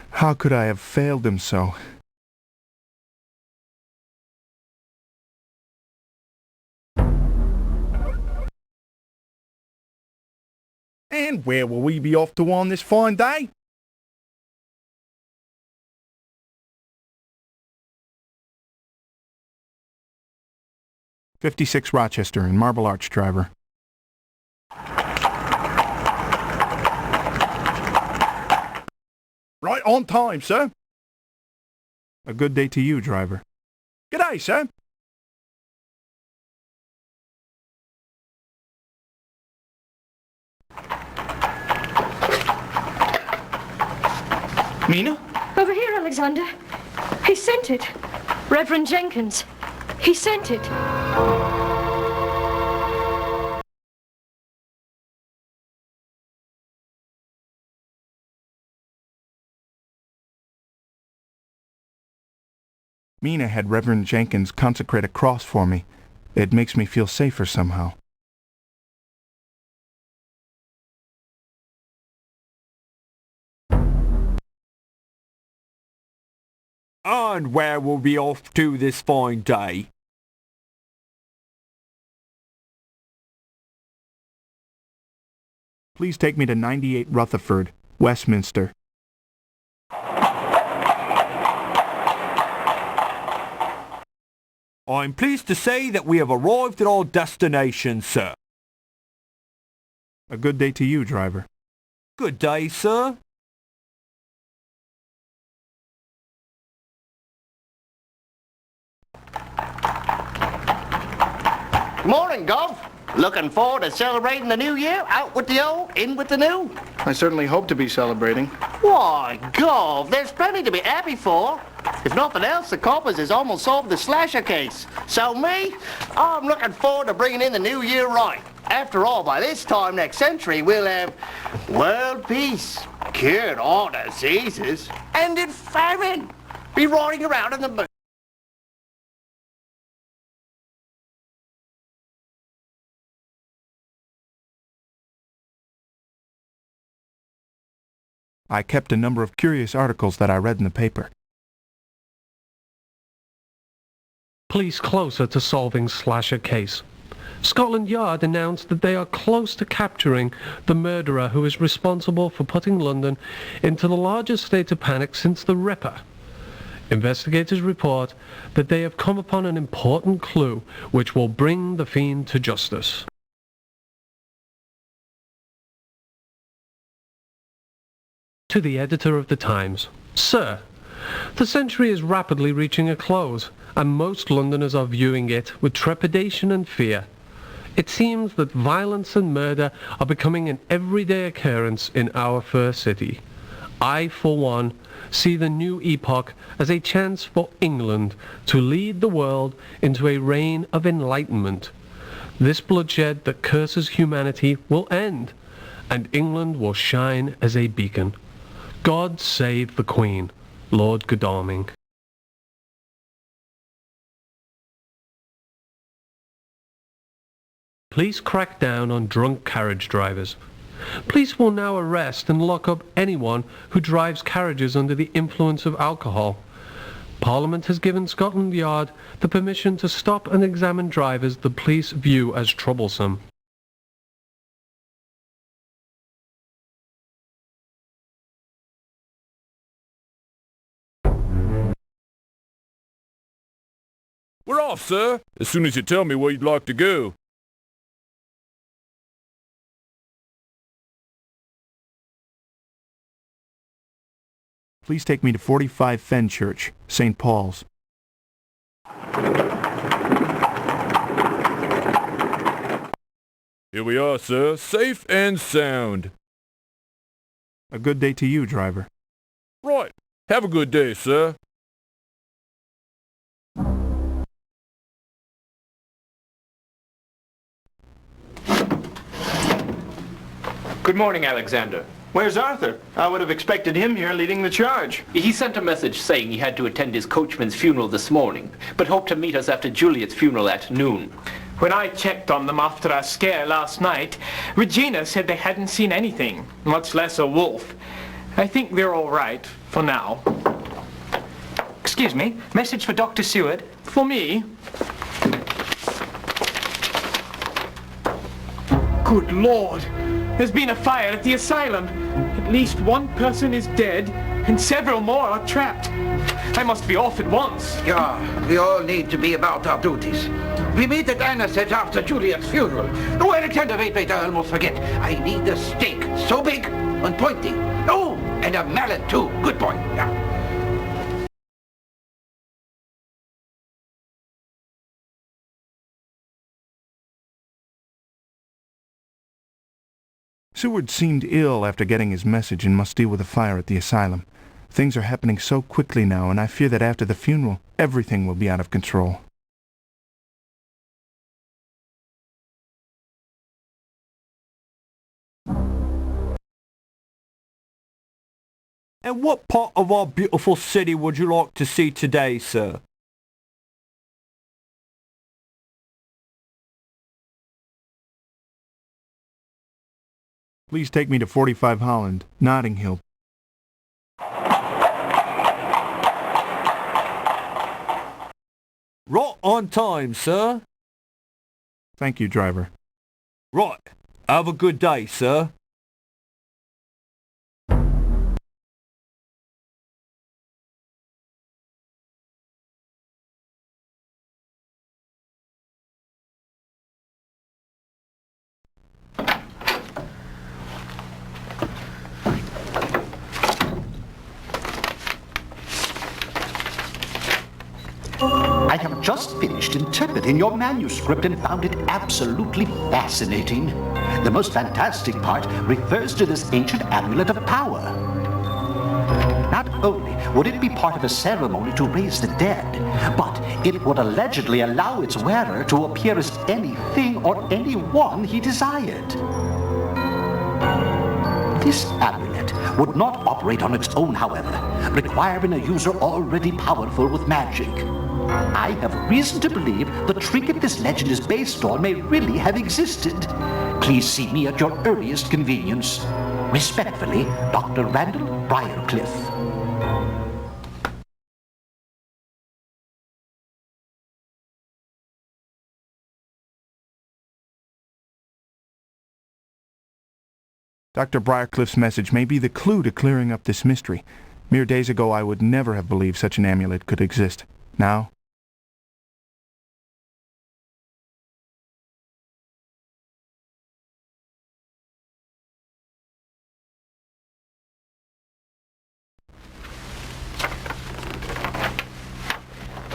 How could I have failed him so? And where will we be off to on this fine day? "56 Rochester in Marble Arch, driver." Right on time, sir. A good day to you, driver. Good day, sir. Mina? Over here, Alexander. He sent it. Reverend Jenkins. He sent it. Mina had Reverend Jenkins consecrate a cross for me. It makes me feel safer somehow. And where will we be off to this fine day? Please take me to 98 Rutherford, Westminster. I'm pleased to say that we have arrived at our destination, sir. A good day to you, driver. Good day, sir. Morning, Gov. Looking forward to celebrating the new year? Out with the old, in with the new? I certainly hope to be celebrating. Why, Gov, there's plenty to be happy for. If nothing else, the coppers has almost solved the slasher case. So me, I'm looking forward to bringing in the new year right. After all, by this time next century, we'll have world peace, cured all diseases, ended famine, be riding around in the moon. I kept a number of curious articles that I read in the paper. Police closer to solving slasher case. Scotland Yard announced that they are close to capturing the murderer who is responsible for putting London into the largest state of panic since the Ripper. Investigators report that they have come upon an important clue which will bring the fiend to justice. To the editor of the Times. Sir, the century is rapidly reaching a close, and most Londoners are viewing it with trepidation and fear. It seems that violence and murder are becoming an everyday occurrence in our fair city. I, for one, see the new epoch as a chance for England to lead the world into a reign of enlightenment. This bloodshed that curses humanity will end, and England will shine as a beacon. God save the Queen, Lord Godalming. Police crack down on drunk carriage drivers. Police will now arrest and lock up anyone who drives carriages under the influence of alcohol. Parliament has given Scotland Yard the permission to stop and examine drivers the police view as troublesome. We're off, sir, as soon as you tell me where you'd like to go. Please take me to 45 Fenchurch, St. Paul's. Here we are, sir, safe and sound. A good day to you, driver. Right. Have a good day, sir. Good morning, Alexander. Where's Arthur? I would have expected him here leading the charge. He sent a message saying he had to attend his coachman's funeral this morning, but hoped to meet us after Juliet's funeral at noon. When I checked on them after our scare last night, Regina said they hadn't seen anything, much less a wolf. I think they're all right, for now. Excuse me, message for Dr. Seward? For me? Good Lord! There's been a fire at the asylum. At least one person is dead, and several more are trapped. I must be off at once. Yeah, we all need to be about our duties. We meet at Anisette after Juliet's funeral. Wait, wait, I almost forget. I need a stake so big and pointy. Oh, and a mallet too. Good boy. Yeah. Seward seemed ill after getting his message and must deal with a fire at the asylum. Things are happening so quickly now, and I fear that after the funeral, everything will be out of control. And what part of our beautiful city would you like to see today, sir? Please take me to 45 Holland, Notting Hill. Right on time, sir. Thank you, driver. Right. Have a good day, sir. I have just finished interpreting your manuscript and found it absolutely fascinating. The most fantastic part refers to this ancient amulet of power. Not only would it be part of a ceremony to raise the dead, but it would allegedly allow its wearer to appear as anything or anyone he desired. This amulet would not operate on its own, however, requiring a user already powerful with magic. I have reason to believe the trinket this legend is based on may really have existed. Please see me at your earliest convenience. Respectfully, Dr. Randall Briarcliff. Dr. Briarcliff's message may be the clue to clearing up this mystery. Mere days ago I would never have believed such an amulet could exist. Now,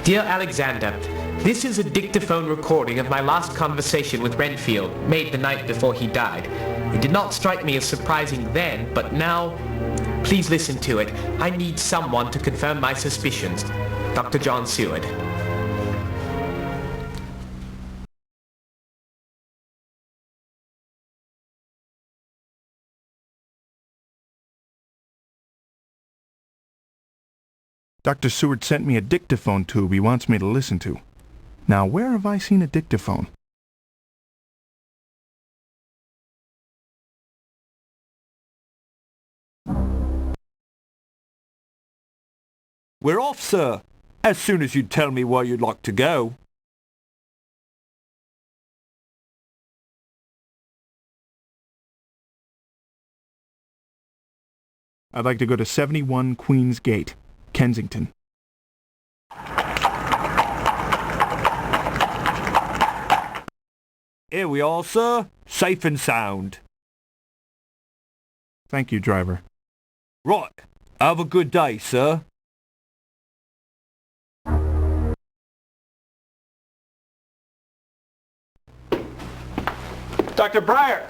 Dear Alexander, this is a dictaphone recording of my last conversation with Renfield, made the night before he died. It did not strike me as surprising then, but now, please listen to it. I need someone to confirm my suspicions. Dr. John Seward. Dr. Seward sent me a dictaphone tube he wants me to listen to. Now, where have I seen a dictaphone? We're off, sir, as soon as you'd tell me where you'd like to go. I'd like to go to 71 Queen's Gate, Kensington. Here we are, sir. Safe and sound. Thank you, driver. Right. Have a good day, sir. Dr. Breyer!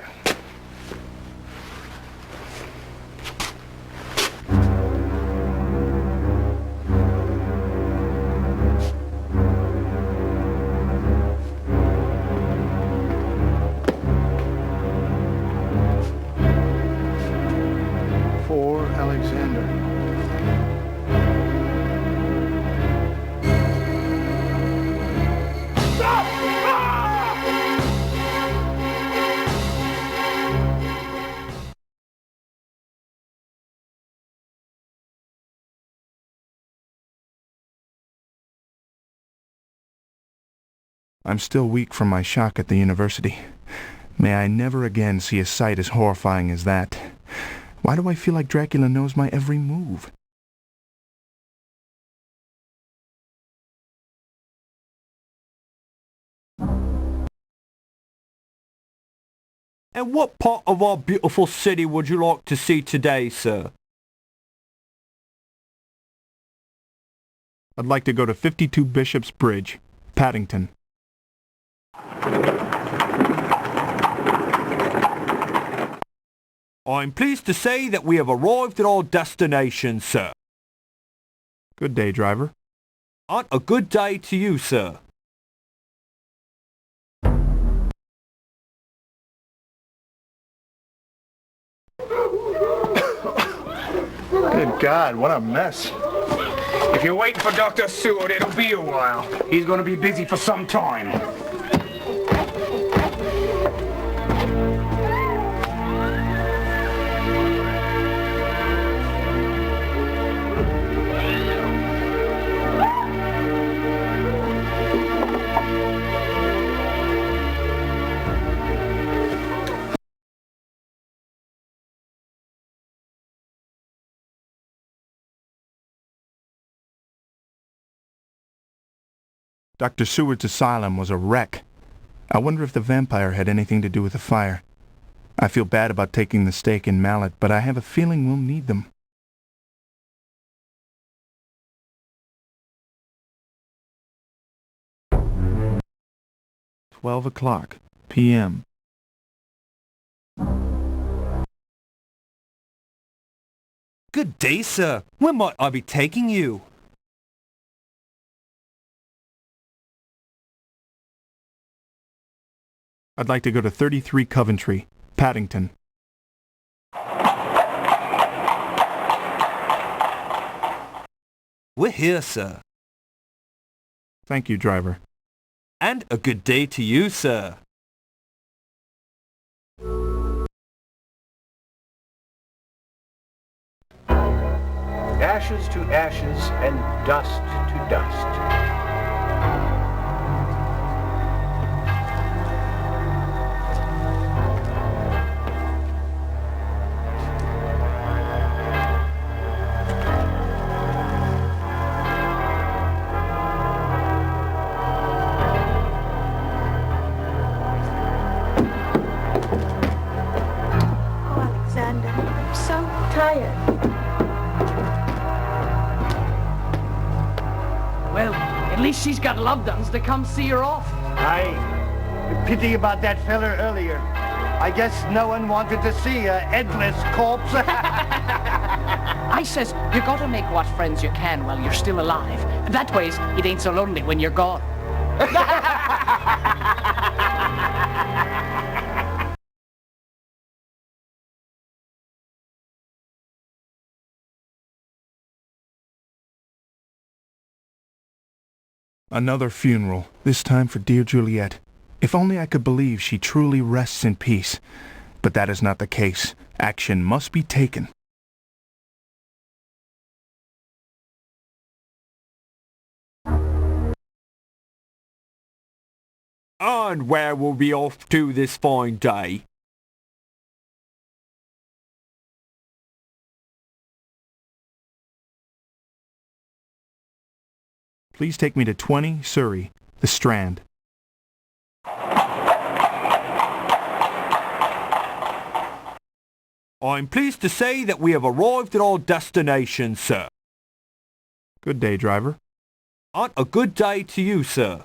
For Alexander. I'm still weak from my shock at the university. May I never again see a sight as horrifying as that. Why do I feel like Dracula knows my every move? And what part of our beautiful city would you like to see today, sir? I'd like to go to 52 Bishop's Bridge, Paddington. I'm pleased to say that we have arrived at our destination, sir. Good day, driver. And a good day to you, sir. Good God, what a mess. If you're waiting for Dr. Seward, it'll be a while. He's gonna be busy for some time. Dr. Seward's asylum was a wreck. I wonder if the vampire had anything to do with the fire. I feel bad about taking the stake and mallet, but I have a feeling we'll need them. $12 p.m. Good day, sir. Where might I be taking you? I'd like to go to 33 Coventry, Paddington. We're here, sir. Thank you, driver. And a good day to you, sir. Ashes to ashes and dust to dust. At least she's got loved ones to come see her off. Aye. Pity about that feller earlier. I guess no one wanted to see a headless corpse. I says, you gotta make what friends you can while you're still alive. That ways, it ain't so lonely when you're gone. Another funeral, this time for dear Juliet. If only I could believe she truly rests in peace. But that is not the case. Action must be taken. And where will we off to this fine day? Please take me to 20 Surrey, the Strand. I'm pleased to say that we have arrived at our destination, sir. Good day, driver. And a good day to you, sir.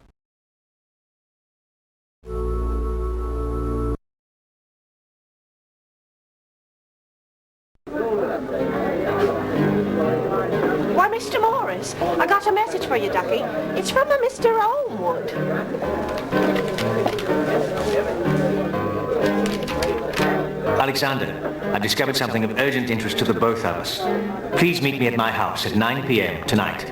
Why, Mr. Morris, I got a message for you, Ducky. It's from a Mr. Olmwood. Alexander, I've discovered something of urgent interest to the both of us. Please meet me at my house at 9 p.m. tonight.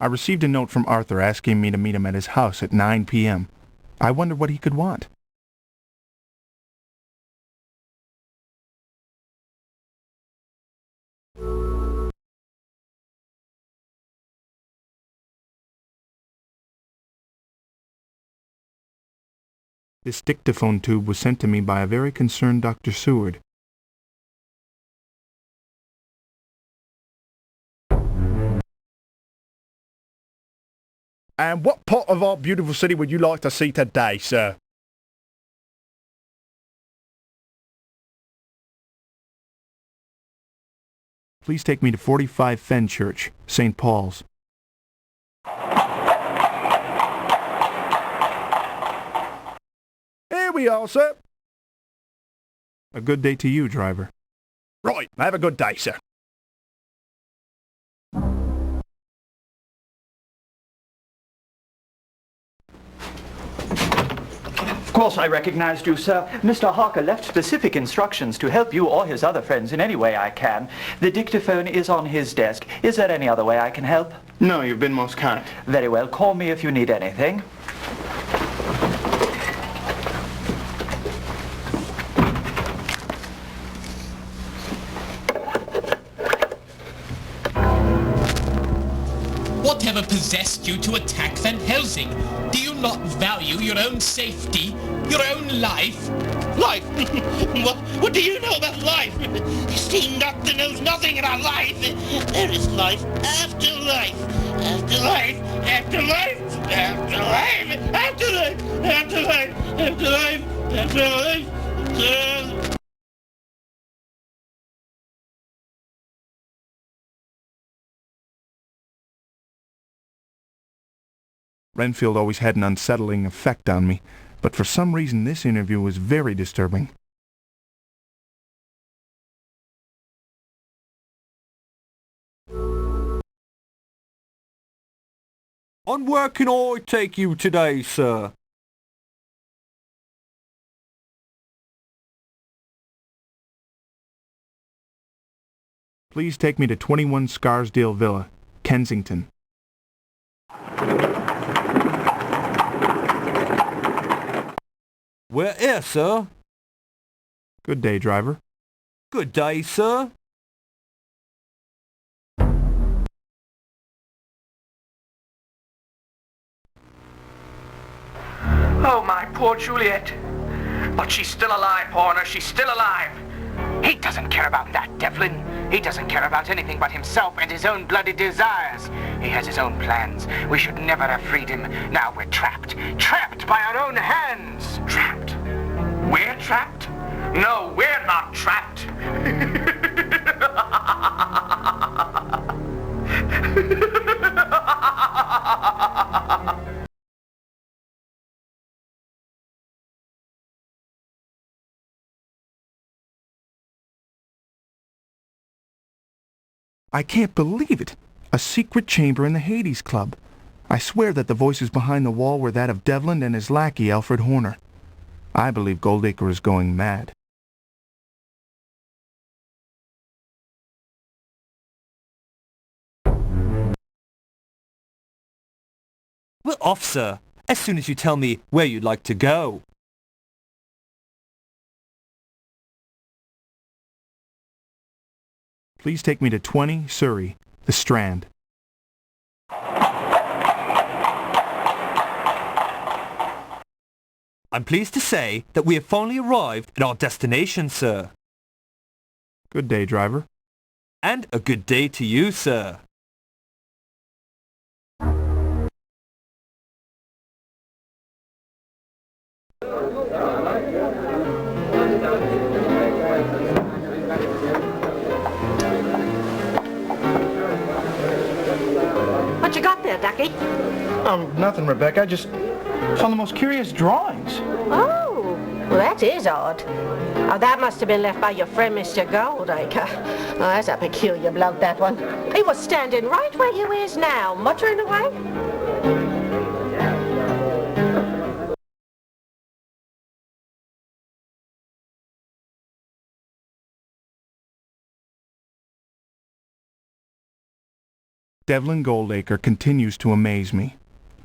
I received a note from Arthur asking me to meet him at his house at 9 p.m. I wonder what he could want. This dictaphone tube was sent to me by a very concerned Dr. Seward. And what part of our beautiful city would you like to see today, sir? Please take me to 45 Fenchurch, St. Paul's. Here we are, sir. A good day to you, driver. Right, have a good day, sir. Of course I recognized you, sir. Mr. Harker left specific instructions to help you or his other friends in any way I can. The dictaphone is on his desk. Is there any other way I can help? No, you've been most kind. Very well. Call me if you need anything. Whatever possessed you to attack Van Helsing? Do you not value your own safety, your own life? Life? what do you know about life? You see, Doctor knows nothing about life. There is life after life. After life. After life. After life. After life. After life. After life. After life. After life. Renfield always had an unsettling effect on me, but for some reason this interview was very disturbing. And where can I take you today, sir? Please take me to 21 Scarsdale Villa, Kensington. We're here, sir. Good day, driver. Good day, sir. Oh, my poor Juliet. But she's still alive, Horner. She's still alive. He doesn't care about that, Devlin. He doesn't care about anything but himself and his own bloody desires. He has his own plans. We should never have freed him. Now we're trapped. Trapped by our own hands. Trapped. We're trapped? No, we're not trapped. I can't believe it! A secret chamber in the Hades Club. I swear that the voices behind the wall were that of Devlin and his lackey, Alfred Horner. I believe Goldacre is going mad. We're off, sir, as soon as you tell me where you'd like to go. Please take me to 20 Surrey, the Strand. I'm pleased to say that we have finally arrived at our destination, sir. Good day, driver. And a good day to you, sir. What you got there, Ducky? Nothing, Rebecca. I just saw the most curious drawings. Oh, well, that is odd. Oh, that must have been left by your friend, Mr. Goldacre. Oh, that's a peculiar bloke, that one. He was standing right where you is now, muttering away. Devlin Goldacre continues to amaze me.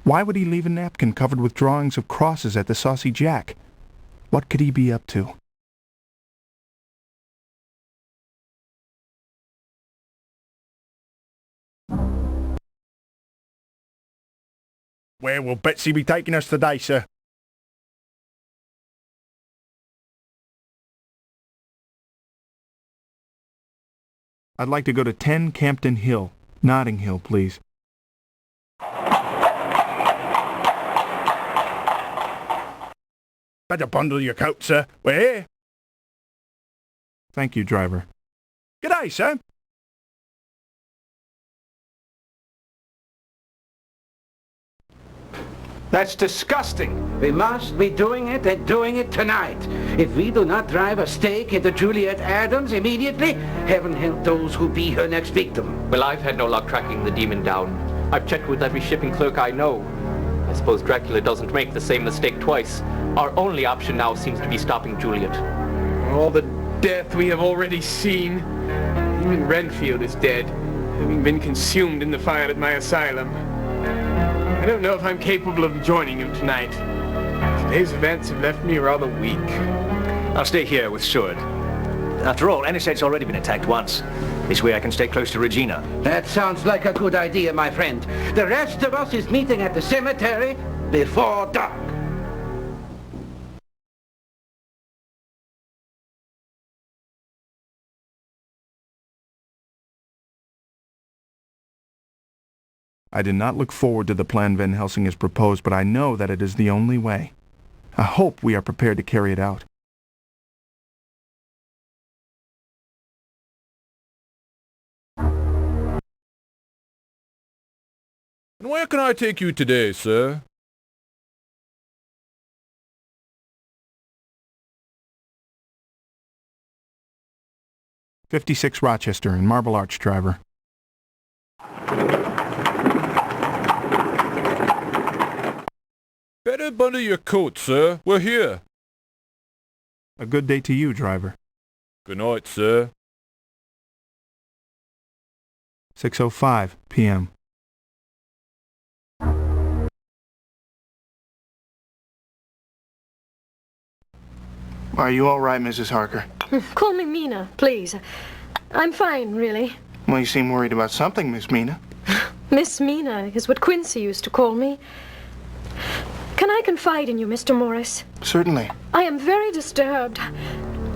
Why would he leave a napkin covered with drawings of crosses at the Saucy Jack? What could he be up to? Where will Betsy be taking us today, sir? I'd like to go to 10 Campden Hill, Notting Hill, please. Better bundle your coat, sir. We're here. Thank you, driver. Good day, sir. That's disgusting. We must be doing it and doing it tonight. If we do not drive a stake into Juliet Adams immediately, heaven help those who be her next victim. Well, I've had no luck tracking the demon down. I've checked with every shipping clerk I know. I suppose Dracula doesn't make the same mistake twice. Our only option now seems to be stopping Juliet. All the death we have already seen. Even Renfield is dead, having been consumed in the fire at my asylum. I don't know if I'm capable of joining him tonight. Today's events have left me rather weak. I'll stay here with Sword. After all, Aniset's already been attacked once. This way I can stay close to Regina. That sounds like a good idea, my friend. The rest of us is meeting at the cemetery before dark. I did not look forward to the plan Van Helsing has proposed, but I know that it is the only way. I hope we are prepared to carry it out. And where can I take you today, sir? "56 Rochester in Marble Arch, driver." Better bundle your coat, sir. We're here. A good day to you, driver. Good night, sir. 6:05 p.m. Are you all right, Mrs. Harker? Call me Mina, please. I'm fine, really. Well, you seem worried about something, Miss Mina. Miss Mina is what Quincey used to call me. Can I confide in you, Mr. Morris? Certainly. I am very disturbed.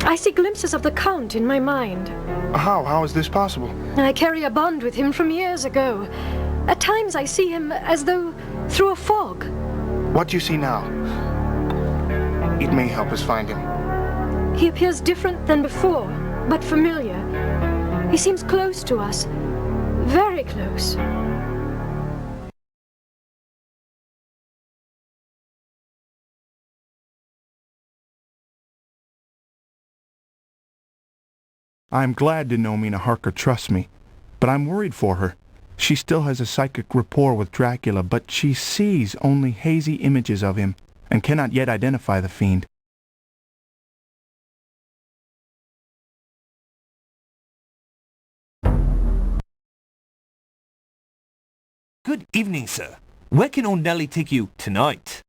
I see glimpses of the Count in my mind. How? How is this possible? I carry a bond with him from years ago. At times I see him as though through a fog. What do you see now? It may help us find him. He appears different than before, but familiar. He seems close to us. Very close. I'm glad to know Mina Harker trusts me, but I'm worried for her. She still has a psychic rapport with Dracula, but she sees only hazy images of him and cannot yet identify the fiend. Good evening, sir. Where can old Nellie take you tonight?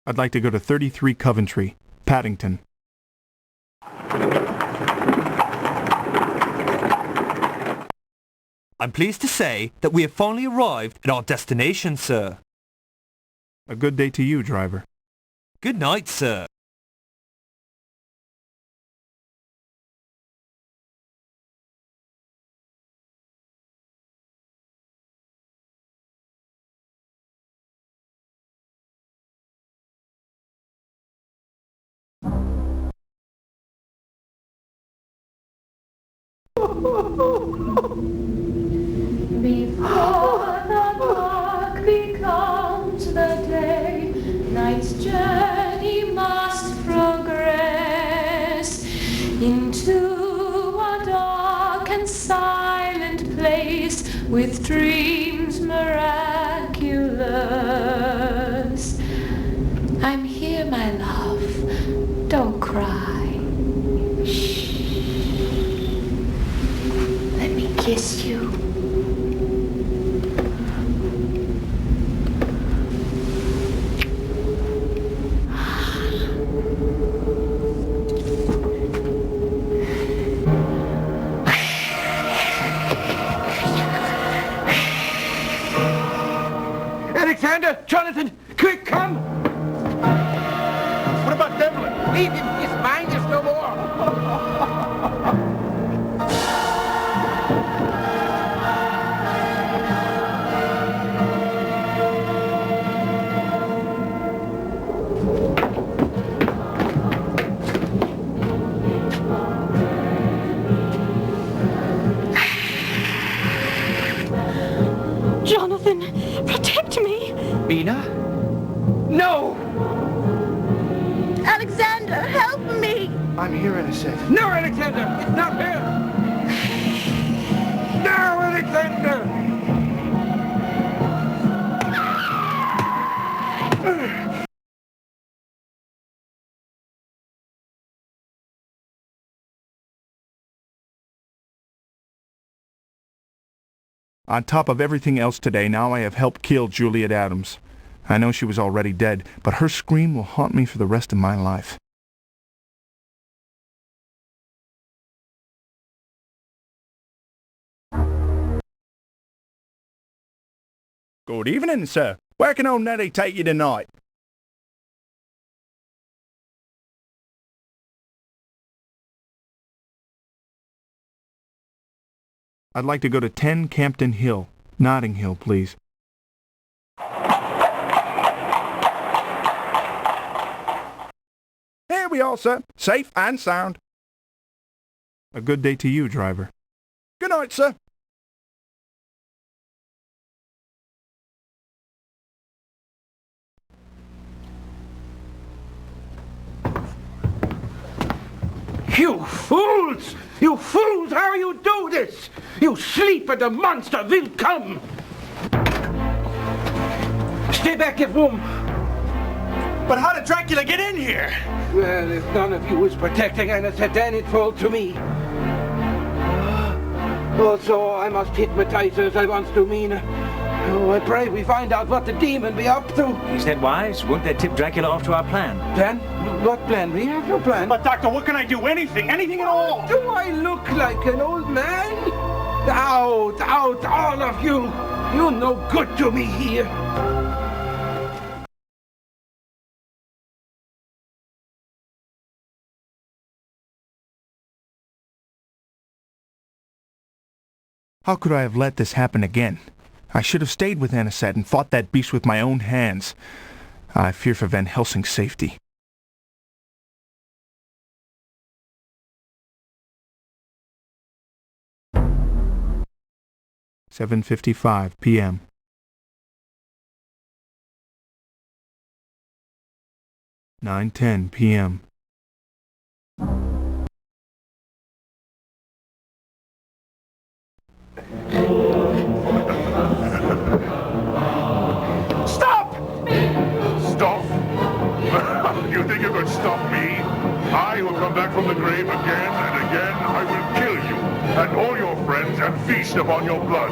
I'd like to go to 33 Coventry, Paddington. I'm pleased to say that we have finally arrived at our destination, sir. A good day to you, driver. Good night, sir. Before the dark becomes the day, night's journey must progress into a dark and silent place with dreams miraculous. I'm here, my love. Don't cry. Shh. Let me kiss you. Alexander! Jonathan! Quick, come! What about Devlin? Leave him. His mind is no more. Jonathan, protect me! Mina? No! Alexander, help me! I'm here in a sec. No, Alexander! It's not here! No, Alexander! On top of everything else today, now I have helped kill Juliet Adams. I know she was already dead, but her scream will haunt me for the rest of my life. Good evening, sir. Where can old Nettie take you tonight? I'd like to go to 10 Campden Hill, Notting Hill, please. Here we are, sir. Safe and sound. A good day to you, driver. Good night, sir. You fools! You fools! How you do this? You sleep and the monster will come! Stay back, you room! But how did Dracula get in here? Well, if none of you is protecting Anisette, then it falls to me. Also, I must hypnotize her as I once do Mina. Oh, I pray we find out what the demon be up to. Is that wise? Won't that tip Dracula off to our plan? Plan? What plan? We have no plan. But, Doctor, what can I do? Anything at all. Do I look like an old man? Out, all of you! You're no good to me here. How could I have let this happen again? I should have stayed with Anisette and fought that beast with my own hands. I fear for Van Helsing's safety. "7:55 p.m. "9:10 p.m. Stop! Stop? You think you could stop me? I will come back from the grave again and again. I will kill you and all your friends and feast upon your blood.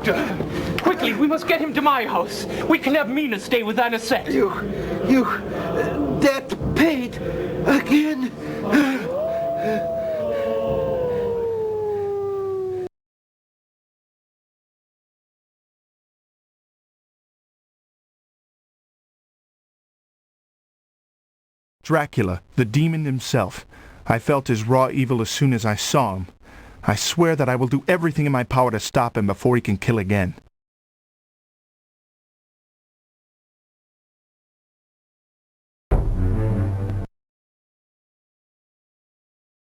Doctor! Quickly, we must get him to my house. We can have Mina stay with Anisette. That paid again. Dracula, the demon himself. I felt his raw evil as soon as I saw him. I swear that I will do everything in my power to stop him before he can kill again.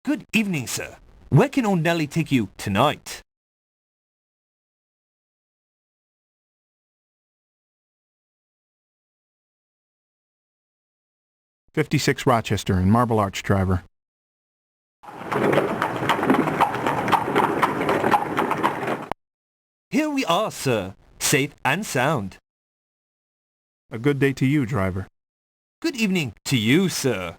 Good evening, sir. Where can old Nellie take you tonight? "56 Rochester in Marble Arch, driver." Here we are, sir. Safe and sound. A good day to you, driver. Good evening to you, sir.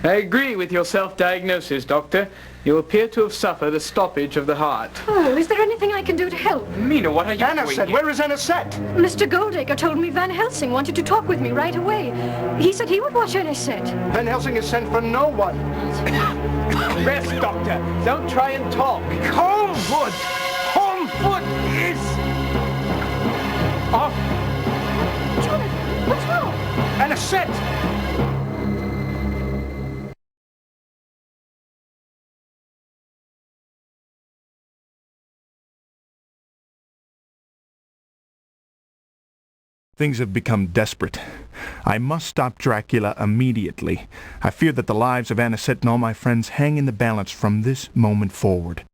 I agree with your self-diagnosis, Doctor. You appear to have suffered a stoppage of the heart. Oh, is there anything I can do to help? Mina, what are you doing Anisette, here? where is Anisette? Mr. Goldacre told me Van Helsing wanted to talk with me right away. He said he would watch Anisette. Van Helsing is sent for no one. Rest, Doctor. Don't try and talk. Holmwood! Holmwood is... off. John, what's wrong? Anisette! Things have become desperate. I must stop Dracula immediately. I fear that the lives of Anisette and all my friends hang in the balance from this moment forward.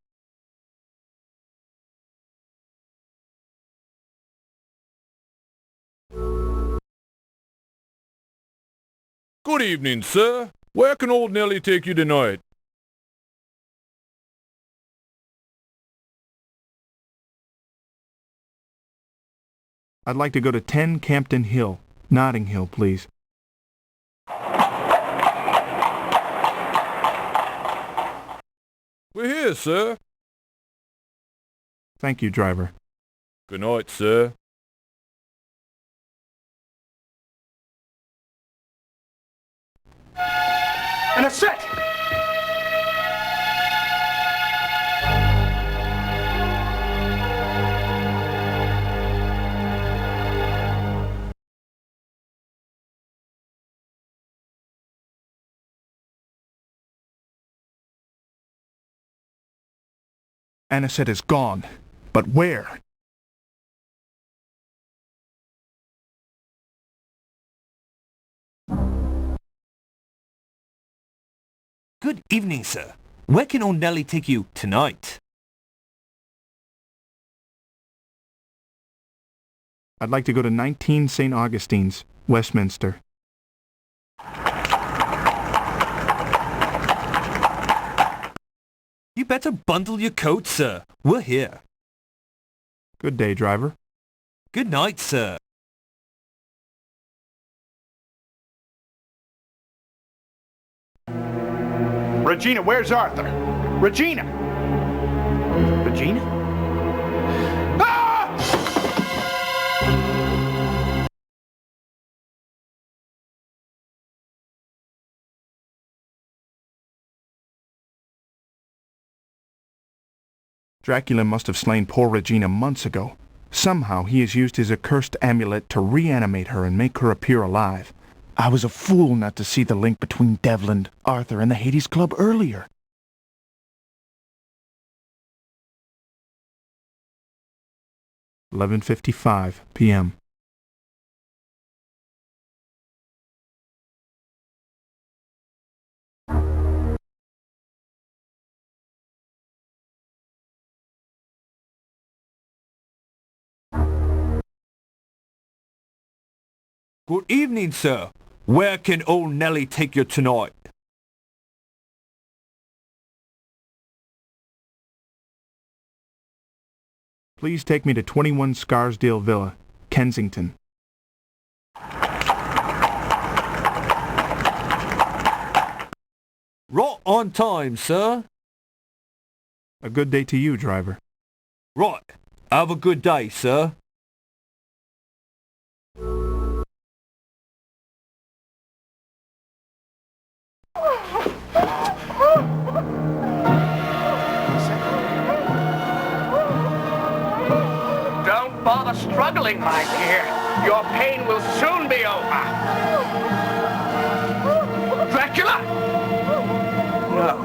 Good evening, sir. Where can old Nellie take you tonight? I'd like to go to 10 Campden Hill, Notting Hill, please. We're here, sir. Thank you, driver. Good night, sir. Anisette! Anisette is gone. But where? Good evening, sir. Where can old Nellie take you tonight? I'd like to go to 19 St. Augustine's, Westminster. You better bundle your coat, sir. We're here. Good day, driver. Good night, sir. Regina, where's Arthur? Regina! Regina? Ah! Dracula must have slain poor Regina months ago. Somehow he has used his accursed amulet to reanimate her and make her appear alive. I was a fool not to see the link between Devlin, Arthur, and the Hades Club earlier. "11:55 p.m. Good evening, sir. Where can old Nellie take you tonight? Please take me to 21 Scarsdale Villa, Kensington. on time, sir. A good day to you, driver. Right. Have a good day, sir. Don't bother struggling, my dear. Your pain will soon be over. Dracula! No,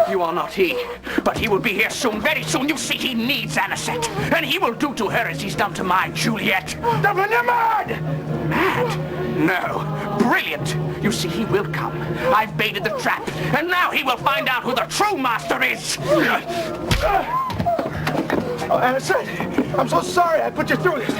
you are not he. But he will be here soon, very soon. You see, he needs Anisette. And he will do to her as he's done to my Juliet. Devlin, you're mad! Mad? No. Brilliant. You see, he will come. I've baited the trap. And now he will find out who the true master is. Oh, Anisette, I'm so sorry I put you through this.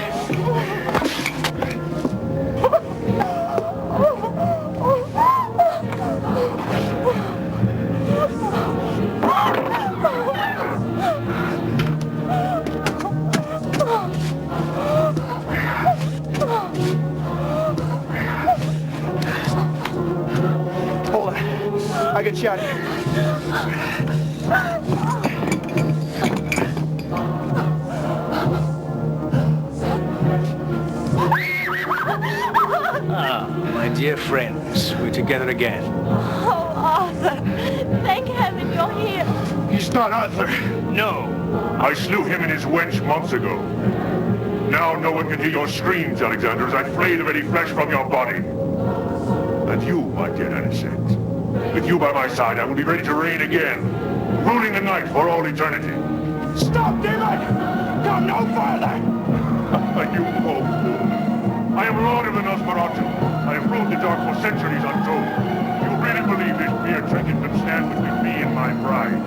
Hold on. I get you out of here. Ah, my dear friends, we're together again. Oh, Arthur, thank heaven you're here. He's not Arthur. No. I slew him and his wench months ago. Now no one can hear your screams, Alexander, as I flay the very flesh from your body. And you, my dear Anisette, with you by my side, I will be ready to reign again, ruling the night for all eternity. Stop, demon! Go no further! You old fool. I am Lord of the Nosferatu. I have ruled the dark for centuries untold. You really believe this beer trinket can stand between me and my bride?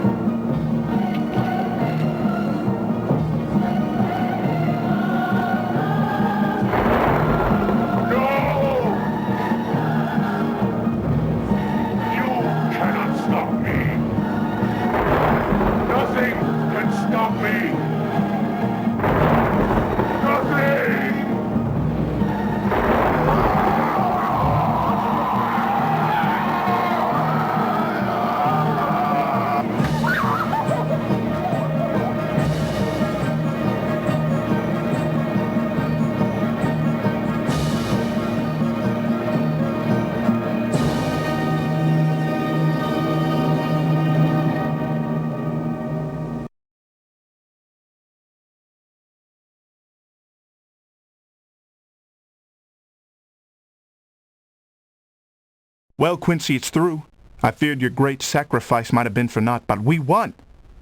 Well, Quincey, it's through. I feared your great sacrifice might have been for naught, but we won.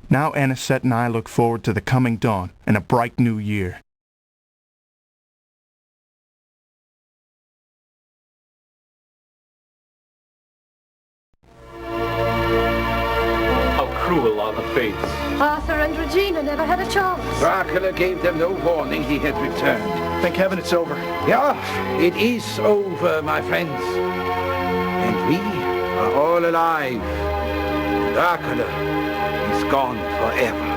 Now Anisette and I look forward to the coming dawn and a bright new year. How cruel are the fates. Arthur and Regina never had a chance. Dracula gave them no warning he had returned. Thank heaven it's over. Yeah, it is over, my friends. And we are all alive. Dracula is gone forever.